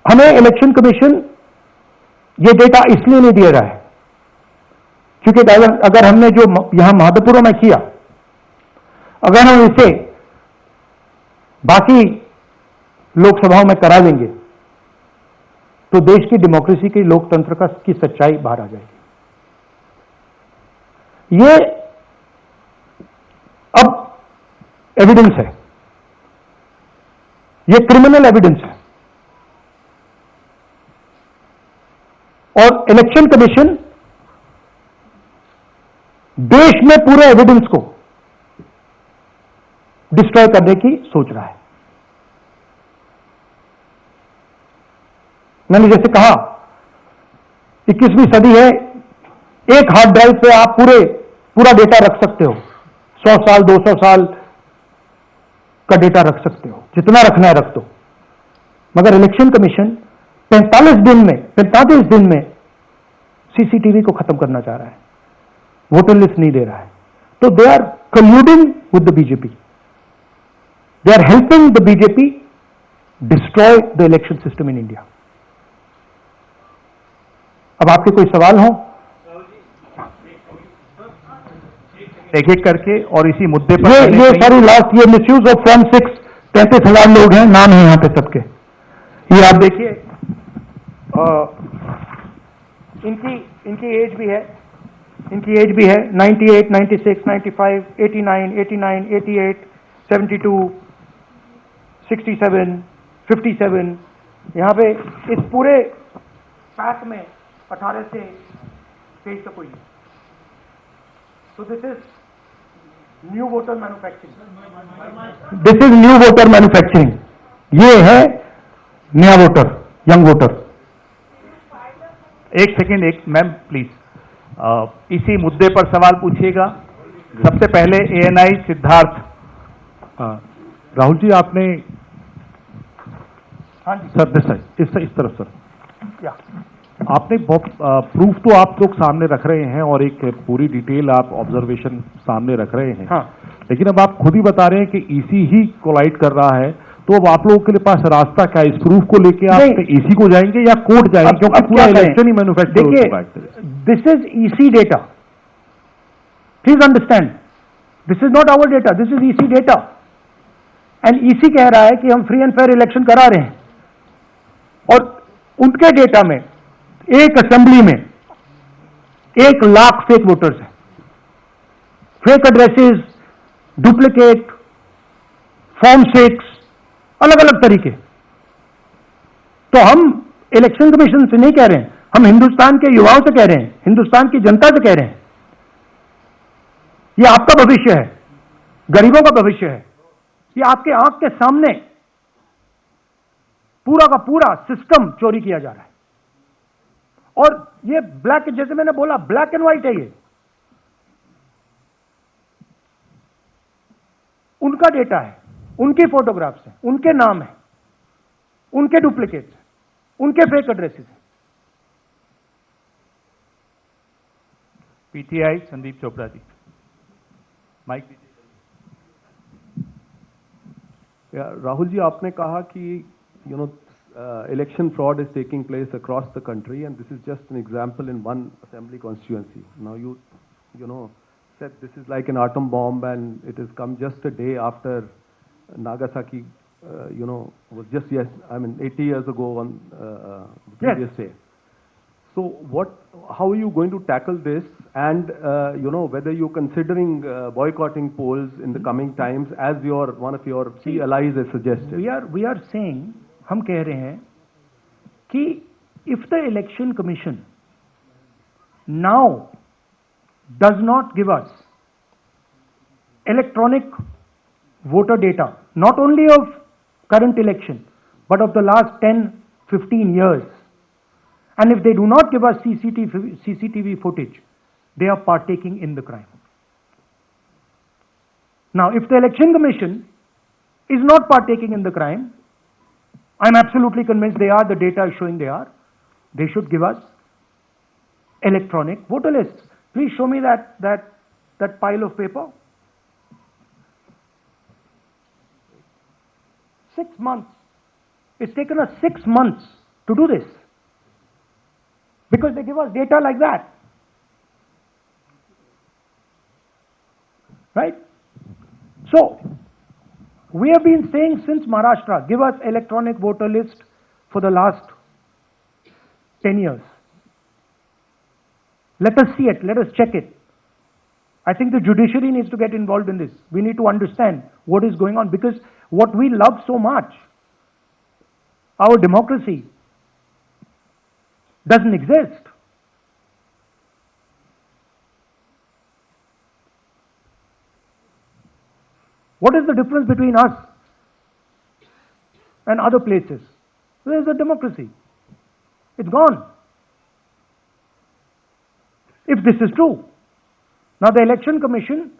हमें इलेक्शन कमीशन ये डेटा इसलिए नहीं दे रहा है क्योंकि अगर हमने जो यहां महादेवपुरा में किया, अगर हम इसे बाकी लोकसभाओं में करा लेंगे तो देश की डेमोक्रेसी की, लोकतंत्र की सच्चाई बाहर आ जाएगी। ये अब एविडेंस है, ये क्रिमिनल एविडेंस है। और इलेक्शन कमीशन देश में पूरे एविडेंस को डिस्ट्रॉय करने की सोच रहा है। मैंने जैसे कहा, 21वीं सदी है, एक हार्ड ड्राइव पे आप पूरा डेटा रख सकते हो। 100 साल 200 साल का डेटा रख सकते हो, जितना रखना है रख दो। मगर इलेक्शन कमीशन 45 दिन में सीसीटीवी को खत्म करना चाह रहा है, वोटर लिस्ट नहीं दे रहा है। तो they are colluding with the BJP, they are helping the BJP destroy the election system in India. अब आपके कोई सवाल हो? एक एक करके और इसी मुद्दे पर ये सारी लास्ट ये मिसयूज ऑफ फॉर्म 6 33,000 लोग हैं, नाम है यहाँ पे सबके। ये आप देखिए, इनकी एज भी है, 98, 96, 95, 89, 88, 72, 67, 57। यहाँ पे इस पूरे पैक में 18 से 23 तक कोई। So this is new voter manufacturing। ये है नया वोटर, यंग वोटर। एक सेकेंड, एक मैम प्लीज, इसी मुद्दे पर सवाल पूछिएगा। सबसे पहले एएनआई सिद्धार्थ। राहुल जी आपने, हाँ जी सर दिस साइड, इस तरफ सर, क्या आपने बहुत प्रूफ तो आप लोग सामने रख रहे हैं और एक पूरी डिटेल आप ऑब्जर्वेशन सामने रख रहे हैं। हाँ। लेकिन अब आप खुद ही बता रहे हैं कि ईसी ही कोलाइड कर रहा है, तो अब आप लोगों के लिए पास रास्ता क्या है? इस प्रूफ को लेके आप ईसी को जाएंगे या कोर्ट जाएंगे? क्योंकि पूरा इलेक्शन ही मैन्युफैक्चर हो चुका है। This is EC data, please understand, this is not our data, this is EC data. And EC कह रहा है कि हम फ्री एंड फेयर इलेक्शन करा रहे हैं, और उनके डेटा में एक असेंबली में 1 लाख फेक वोटर्स हैं, फेक एड्रेसेस, डुप्लीकेट, फॉर्म 6, अलग अलग तरीके। तो हम इलेक्शन कमीशन से नहीं कह रहे हैं, हम हिंदुस्तान के युवाओं से कह रहे हैं, हिंदुस्तान की जनता से कह रहे हैं, ये आपका भविष्य है, गरीबों का भविष्य है, ये आपके आंख के सामने पूरा का पूरा सिस्टम चोरी किया जा रहा है। और ये ब्लैक, जैसे मैंने बोला, ब्लैक एंड व्हाइट है। ये उनका डेटा है, उनकी फोटोग्राफ्स हैं, उनके नाम है, उनके डुप्लीकेट्स हैं, उनके फेक एड्रेसेस हैं। पीटीआई संदीप चोपड़ा जी, माइक दीजिए। राहुल जी, आपने कहा कि election fraud is taking place across the country, and this is just an example in one assembly constituency. Now you said this is like an atom bomb, and it has come just a day after Nagasaki, was just 80 years ago on the previous day. So how are you going to tackle this, and whether you're considering boycotting polls in the coming times, as one of your key allies has suggested? We are saying, हम कह रहे हैं कि if the election commission now does not give us electronic voter data, not only of current election but of the last 10-15 years, and if they do not give us CCTV footage, they are partaking in the crime. Now, if the election commission is not partaking in the crime, I'm absolutely convinced they are, the data is showing they are, they should give us electronic voter lists. Please show me that pile of paper. 6 months. It's taken us 6 months to do this, because they give us data like that. Right? So, we have been saying since Maharashtra, give us electronic voter list for the last 10 years. Let us see it, let us check it. I think the judiciary needs to get involved in this. We need to understand what is going on, because what we love so much, our democracy, doesn't exist. What is the difference between us and other places? There is a democracy. It's gone. If this is true. Now the election commission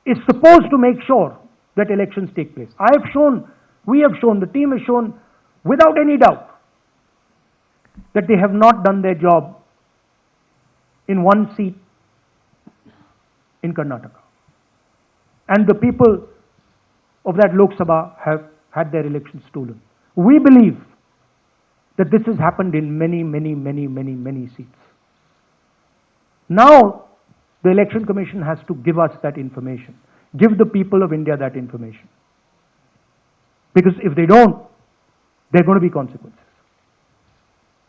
is supposed to make sure that elections take place. We have shown, the team has shown without any doubt that they have not done their job in one seat in Karnataka. And the people of that Lok Sabha have had their elections stolen. We believe that this has happened in many seats. Now, the Election Commission has to give us that information, give the people of India that information. Because if they don't, there are going to be consequences.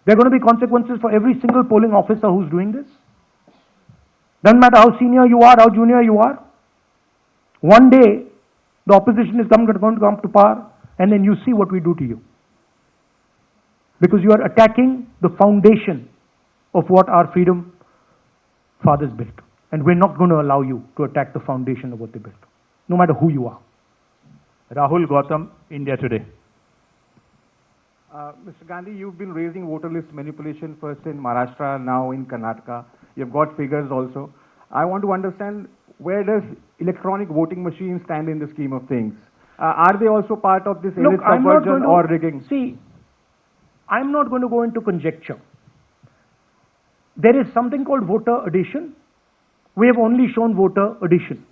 There are going to be consequences for every single polling officer who's doing this. Doesn't matter how senior you are, how junior you are. One day, the opposition is going to come to power, and then you see what we do to you. Because you are attacking the foundation of what our freedom fathers built. And we're not going to allow you to attack the foundation of what they built, no matter who you are. Rahul Gautam, India Today. Mr. Gandhi, you've been raising voter list manipulation first in Maharashtra, now in Karnataka. You've got figures also. I want to understand, where does electronic voting machines stand in the scheme of things? Are they also part of this elite subversion or rigging? See, I'm not going to go into conjecture. There is something called voter addition. We have only shown voter addition.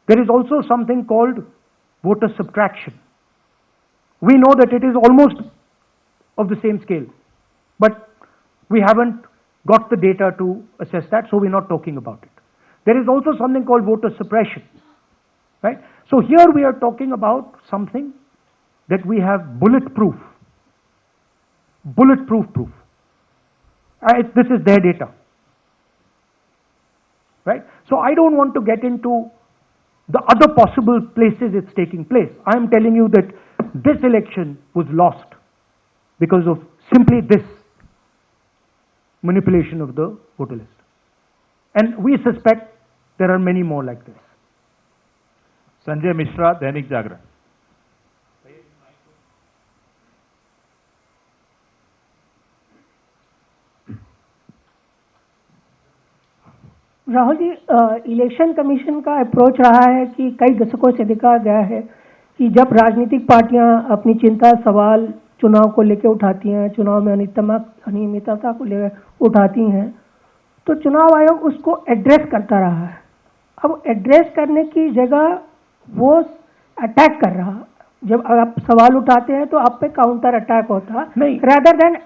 There is also something called voter subtraction. We know that it is almost of the same scale, but we haven't got the data to assess that, so we're not talking about it. There is also something called voter suppression, right? So here we are talking about something that we have bulletproof proof. This is their data, right? So I don't want to get into the other possible places it's taking place. I am telling you that this election was lost because of simply this manipulation of the voter list. And we suspect there are many more like this. Sanjay Mishra, Dainik Jagran. Rahul ji, election commission का approach रहा है कि कई दशकों से देखा गया है कि जब राजनीतिक पार्टियां अपनी चिंता सवाल चुनाव को लेकर उठाती हैं, चुनाव में अनियमितता को लेकर उठाती हैं, तो चुनाव आयोग उसको एड्रेस करता रहा है। अब एड्रेस करने की जगह वो अटैक कर रहा। जब आप सवाल उठाते हैं तो आप पे काउंटर अटैक होता नहीं, rather than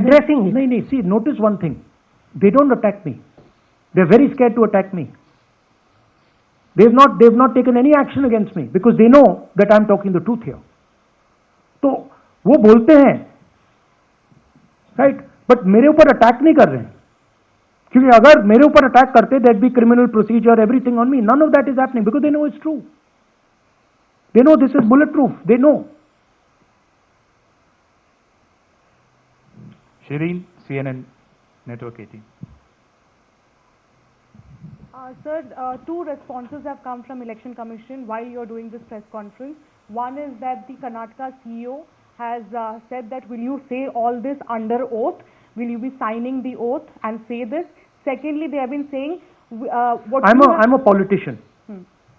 addressing it. नहीं, see, notice one thing. They don't attack me. They're very scared to attack me. They've not taken any action against me because they know that I'm talking the truth here. तो वो बोलते हैं, right? But मेरे ऊपर attack नहीं कर रहे हैं, क्योंकि अगर मेरे ऊपर अटैक करते, there'd be criminal procedure, everything on me. None of that is happening because they know it's true. They know this is bulletproof. They know. Shireen, CNN Network 18. Sir, two responses have come from Election Commission while you're doing this press conference. One is that the Karnataka CEO has said that will you say all this under oath? Will you be signing the oath and say this? Secondly, they have been saying I'm a politician.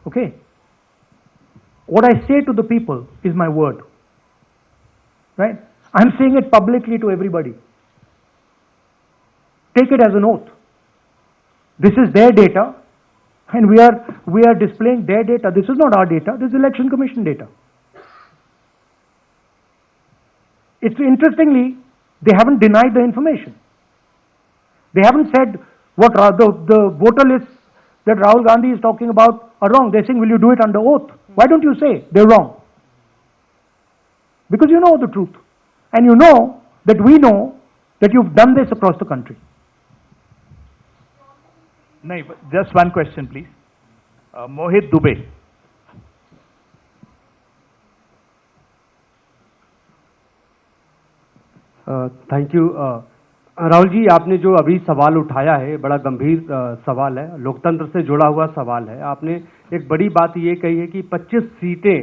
Okay. What I say to the people is my word. Right? I'm saying it publicly to everybody. Take it as an oath. This is their data, and we are displaying their data. This is not our data. This is Election Commission data. It's interestingly, they haven't denied the information. They haven't said what the voter lists that Rahul Gandhi is talking about are wrong. They're saying, will you do it under oath? Why don't you say they're wrong? Because you know the truth. And you know that we know that you've done this across the country. No, just one question, please. Mohit Dubey. Thank you. Rahul ji, आपने जो अभी सवाल उठाया है बड़ा गंभीर सवाल है, लोकतंत्र से जुड़ा हुआ सवाल है। आपने एक बड़ी बात ये कही है कि 25 सीटें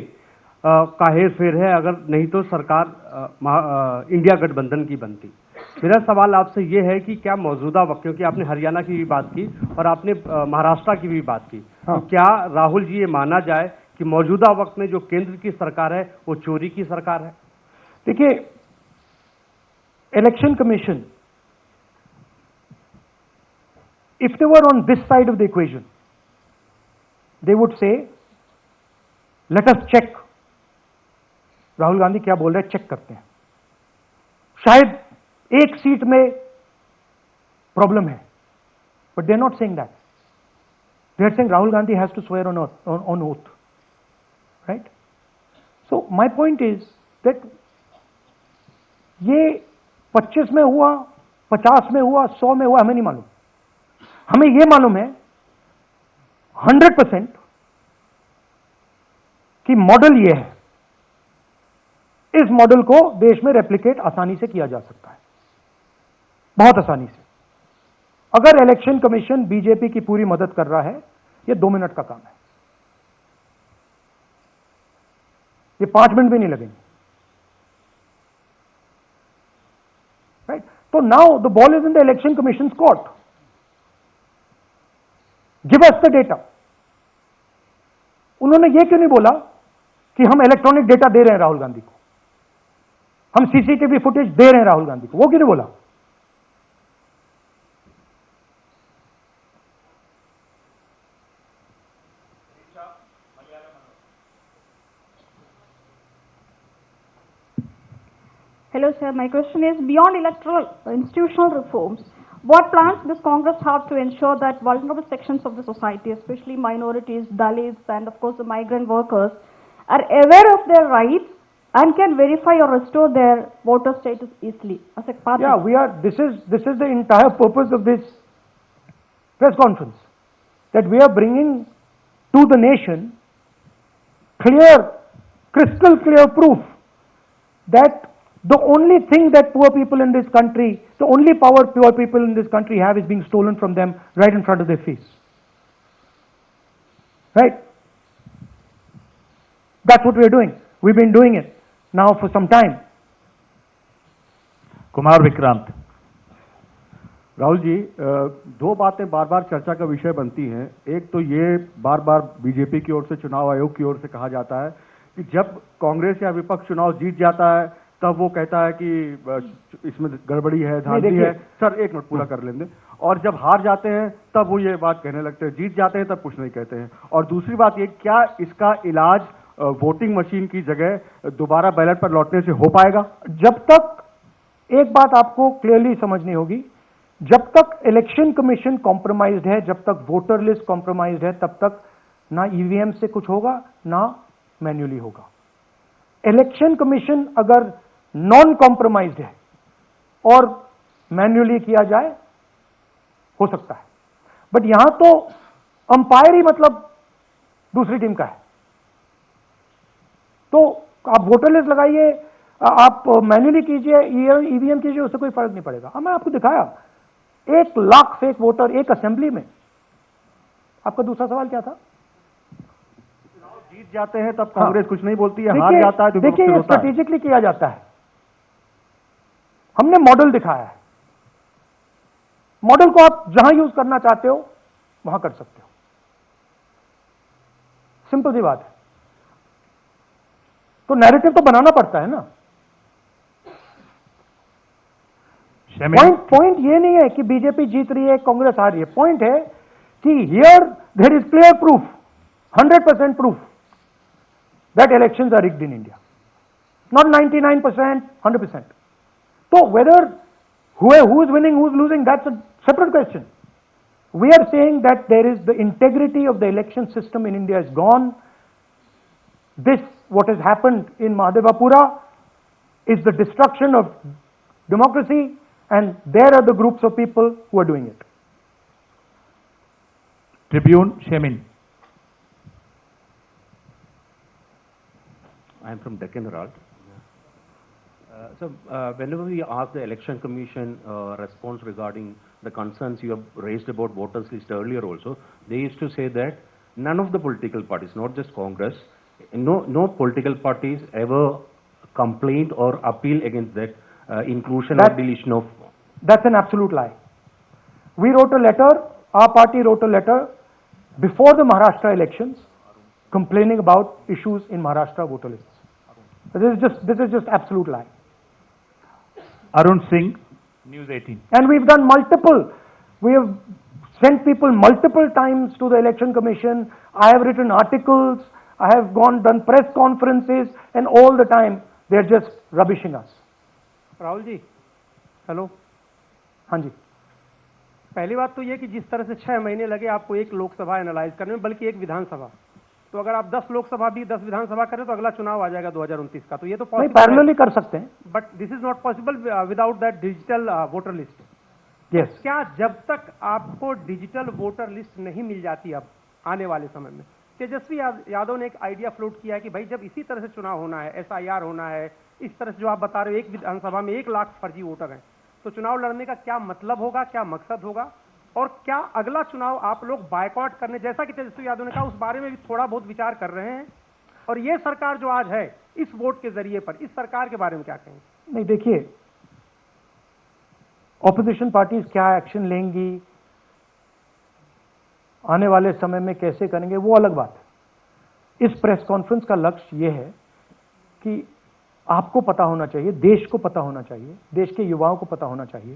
का हेरफेर है, अगर नहीं तो सरकार इंडिया गठबंधन की बनती। मेरा सवाल आपसे ये है कि क्या मौजूदा वक्त, क्योंकि आपने हरियाणा की भी बात की और आपने महाराष्ट्र की भी बात की, तो क्या राहुल जी ये माना जाए कि मौजूदा वक्त में जो केंद्र की सरकार है वो चोरी की सरकार है? देखिए, election commission, if they were on this side of the equation, they would say, let us check. Rahul Gandhi क्या बोल रहे हैं, चेक करते हैं। शायद एक सीट में प्रॉब्लम है, but they're not saying that. They are saying Rahul Gandhi has to swear on oath, right? So my point is that ये 25 में हुआ, 50 में हुआ, 100 में हुआ, हमें नहीं मालूम. हमें ये मालूम है 100% कि मॉडल ये है. इस मॉडल को देश में रेप्लिकेट आसानी से किया जा सकता है, बहुत आसानी से. अगर इलेक्शन कमीशन बीजेपी की पूरी मदद कर रहा है, ये 2 मिनट का काम है, ये 5 मिनट भी नहीं लगेंगे, राइट? तो now the ball is in the election commission court. Give us the data. उन्होंने ये क्यों नहीं बोला कि हम इलेक्ट्रॉनिक डेटा दे रहे हैं राहुल गांधी को, हम सीसीटीवी फुटेज दे रहे हैं राहुल गांधी को? वो क्यों नहीं बोला? Hello, sir. My question is, beyond electoral institutional reforms, what plans does Congress have to ensure that vulnerable sections of the society, especially minorities, Dalits, and of course the migrant workers, are aware of their rights and can verify or restore their voter status easily as a part? Yeah, we are. This is the entire purpose of this press conference, that we are bringing to the nation clear, crystal clear proof that the only thing that poor people in this country, the only power poor people in this country have is being stolen from them right in front of their face. Right? That's what we're doing. We've been doing it now for some time. Kumar Vikrant. Rahul ji, दो बातें बार बार चर्चा का विषय बनती हैं. एक तो ये बार बार बीजेपी की ओर से, चुनाव आयोग की ओर से कहा जाता है कि जब कांग्रेस या विपक्ष चुनाव जीत जाता है तब वो कहता है कि इसमें गड़बड़ी है, धांधली है. सर एक मिनट पूरा कर लेंगे. और जब हार जाते हैं तब वो ये बात कहने लगते हैं, जीत जाते हैं तब कुछ नहीं कहते हैं. और दूसरी बात ये, क्या इसका इलाज वोटिंग मशीन की जगह दोबारा बैलेट पर लौटने से हो पाएगा? जब तक, एक बात आपको क्लियरली समझनी होगी, जब तक इलेक्शन कमीशन कॉम्प्रोमाइज्ड है, जब तक वोटर लिस्ट कॉम्प्रोमाइज्ड है, तब तक ना ईवीएम से कुछ होगा ना मैन्युअली होगा. इलेक्शन कमीशन अगर नॉन कॉम्प्रोमाइज्ड है और मैन्युअली किया जाए, हो सकता है. बट यहां तो अंपायर ही मतलब दूसरी टीम का है. तो आप वोटर लिस्ट लगाइए, आप मैन्युअली कीजिए, ईवीएम कीजिए, उससे कोई फर्क नहीं पड़ेगा. मैं आपको दिखाया 1 लाख फेक वोटर एक असेंबली में. आपका दूसरा सवाल क्या था? जीत जाते हैं तब कांग्रेस कुछ नहीं बोलती है, हार जाता है तो देखिए, ये स्ट्रेटेजिकली किया जाता है. हमने मॉडल दिखाया है. मॉडल को आप जहां यूज करना चाहते हो वहां कर सकते हो. सिंपल सी बात है. तो नैरेटिव तो बनाना पड़ता है ना. पॉइंट ये नहीं है कि बीजेपी जीत रही है, कांग्रेस हार रही है. पॉइंट है कि here there is clear proof, 100% proof that elections are rigged in India. Not 99%, 100%. So whether who is winning, who is losing, that's a separate question. We are saying that there is the integrity of the election system in India is gone. This, what has happened in Mahadevapura, is the destruction of democracy, and there are the groups of people who are doing it. Tribune, Shemin. I am from Deccan Herald. So, whenever we ask the Election Commission response regarding the concerns you have raised about voters list earlier also, they used to say that none of the political parties, not just Congress, no political parties ever complained or appeal against that inclusion or deletion of... That's an absolute lie. We wrote a letter, our party wrote a letter before the Maharashtra elections complaining about issues in Maharashtra voter lists. This is just absolute lie. Arun Singh, News 18. And we've done we have sent people multiple times to the election commission. I have written articles, I have done press conferences, and all the time they're just rubbishing us. Rahul ji, hello. हाँ जी. पहली बात तो ये कि जिस तरह से 6 महीने लगे आपको एक लोकसभा एनालाइज करने में, बल्कि एक विधानसभा, तो अगर आप 10 लोकसभा भी 10 विधानसभा करें तो अगला चुनाव आ जाएगा 2029 का, तो ये तो नहीं, पैरेलली कर सकते हैं, but this is not possible without that digital voter list. Yes. क्या जब तक आपको डिजिटल वोटर लिस्ट नहीं मिल जाती अब आने वाले समय में, तेजस्वी यादव ने एक आइडिया फ्लोट किया है कि भाई जब इसी तरह से चुनाव होना है, SIR होना है, इस तरह से जो आप बता रहे हो एक विधानसभा में 1 लाख फर्जी वोटर हैं, तो चुनाव लड़ने का क्या मतलब होगा, क्या मकसद होगा, और क्या अगला चुनाव आप लोग बायकॉट करने, जैसा कि तेजस्वी यादव ने कहा, उस बारे में भी थोड़ा बहुत विचार कर रहे हैं? और ये सरकार जो आज है इस वोट के जरिए पर, इस सरकार के बारे में क्या कहेंगे? नहीं, देखिए, ऑपोजिशन पार्टीज क्या एक्शन लेंगी, आने वाले समय में कैसे करेंगे, वो अलग बात है। इस प्रेस कॉन्फ्रेंस का लक्ष्य ये है कि आपको पता होना चाहिए, देश को पता होना चाहिए, देश के युवाओं को पता होना चाहिए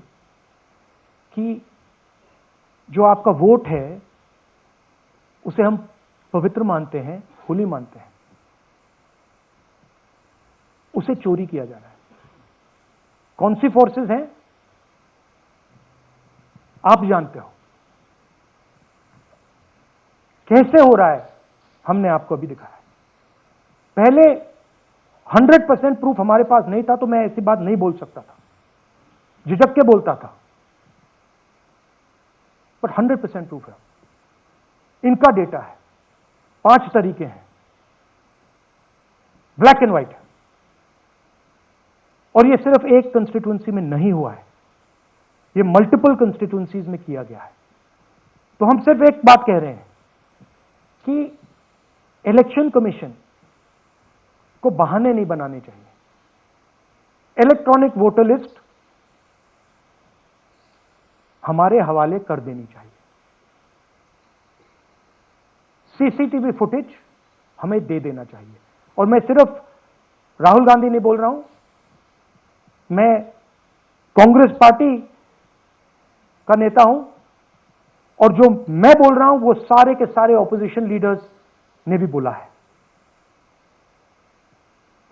कि जो आपका वोट है उसे हम पवित्र मानते हैं, होली मानते हैं, उसे चोरी किया जा रहा है। कौन सी फोर्सेस हैं आप जानते हो, कैसे हो रहा है हमने आपको अभी दिखाया। पहले 100% प्रूफ हमारे पास नहीं था तो मैं ऐसी बात नहीं बोल सकता था, झिझक के बोलता था, बट 100% प्रूफ है। इनका डेटा है, 5 तरीके हैं, ब्लैक एंड व्हाइट है, और ये सिर्फ एक कंस्टिट्यूंसी में नहीं हुआ है, ये मल्टीपल कंस्टिट्यूंसीज में किया गया है। तो हम सिर्फ एक बात कह रहे हैं कि इलेक्शन कमीशन को बहाने नहीं बनाने चाहिए। इलेक्ट्रॉनिक वोटर लिस्ट हमारे हवाले कर देनी चाहिए, CCTV फुटेज हमें दे देना चाहिए। और मैं सिर्फ राहुल गांधी नहीं बोल रहा हूं, मैं कांग्रेस पार्टी का नेता हूं, और जो मैं बोल रहा हूं वो सारे के सारे ऑपोजिशन लीडर्स ने भी बोला है।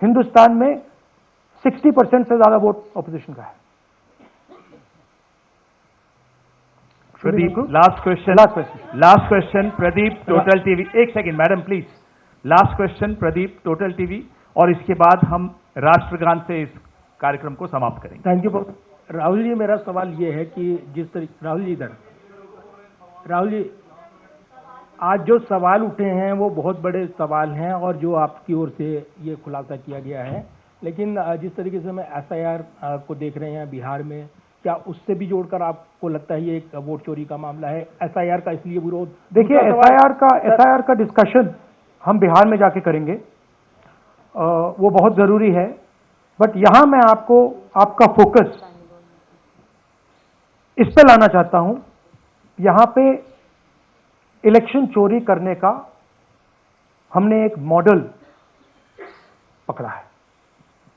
हिंदुस्तान में 60% से ज्यादा वोट ऑपोजिशन का है। Pradeep, last question Pradeep, Total TV. एक second madam please, last question Pradeep, Total TV, और इसके बाद हम राष्ट्रगान से इस कार्यक्रम को समाप्त करेंगे। Thank you. राहुल जी, मेरा सवाल ये है कि जिस तरीके राहुल जी आज जो सवाल उठे हैं वो बहुत बड़े सवाल हैं, और जो आपकी ओर से ये खुलासा किया गया है, लेकिन जिस तरीके से मैं SIR को देख रहे हैं बिहार में, क्या उससे भी जोड़कर आपको लगता है ये एक वोट चोरी का मामला है? SIR का इसलिए विरोध, देखिए SIR का डिस्कशन हम बिहार में जाके करेंगे, वो बहुत जरूरी है, बट यहां मैं आपको आपका फोकस इस पे लाना चाहता हूं। यहां पे इलेक्शन चोरी करने का हमने एक मॉडल पकड़ा है,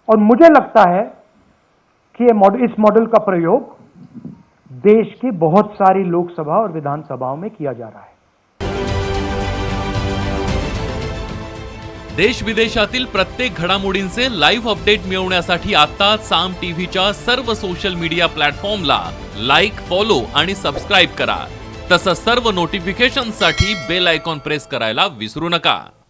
और मुझे लगता है कि इस मॉडल का प्रयोग देश की बहुत सारी लोकसभा और विधानसभाओं में किया जा रहा है। देश विदेशातील प्रत्येक घडामोडींचे लाईव्ह अपडेट मिळवण्यासाठी आता साम टीव्हीच्या सर्व सोशल मीडिया प्लॅटफॉर्मला लाईक, फॉलो आणि सबस्क्राईब करा। तसंच सर्व नोटिफिकेशनसाठी बेल आयकॉन प्रेस करायला विसरू नका।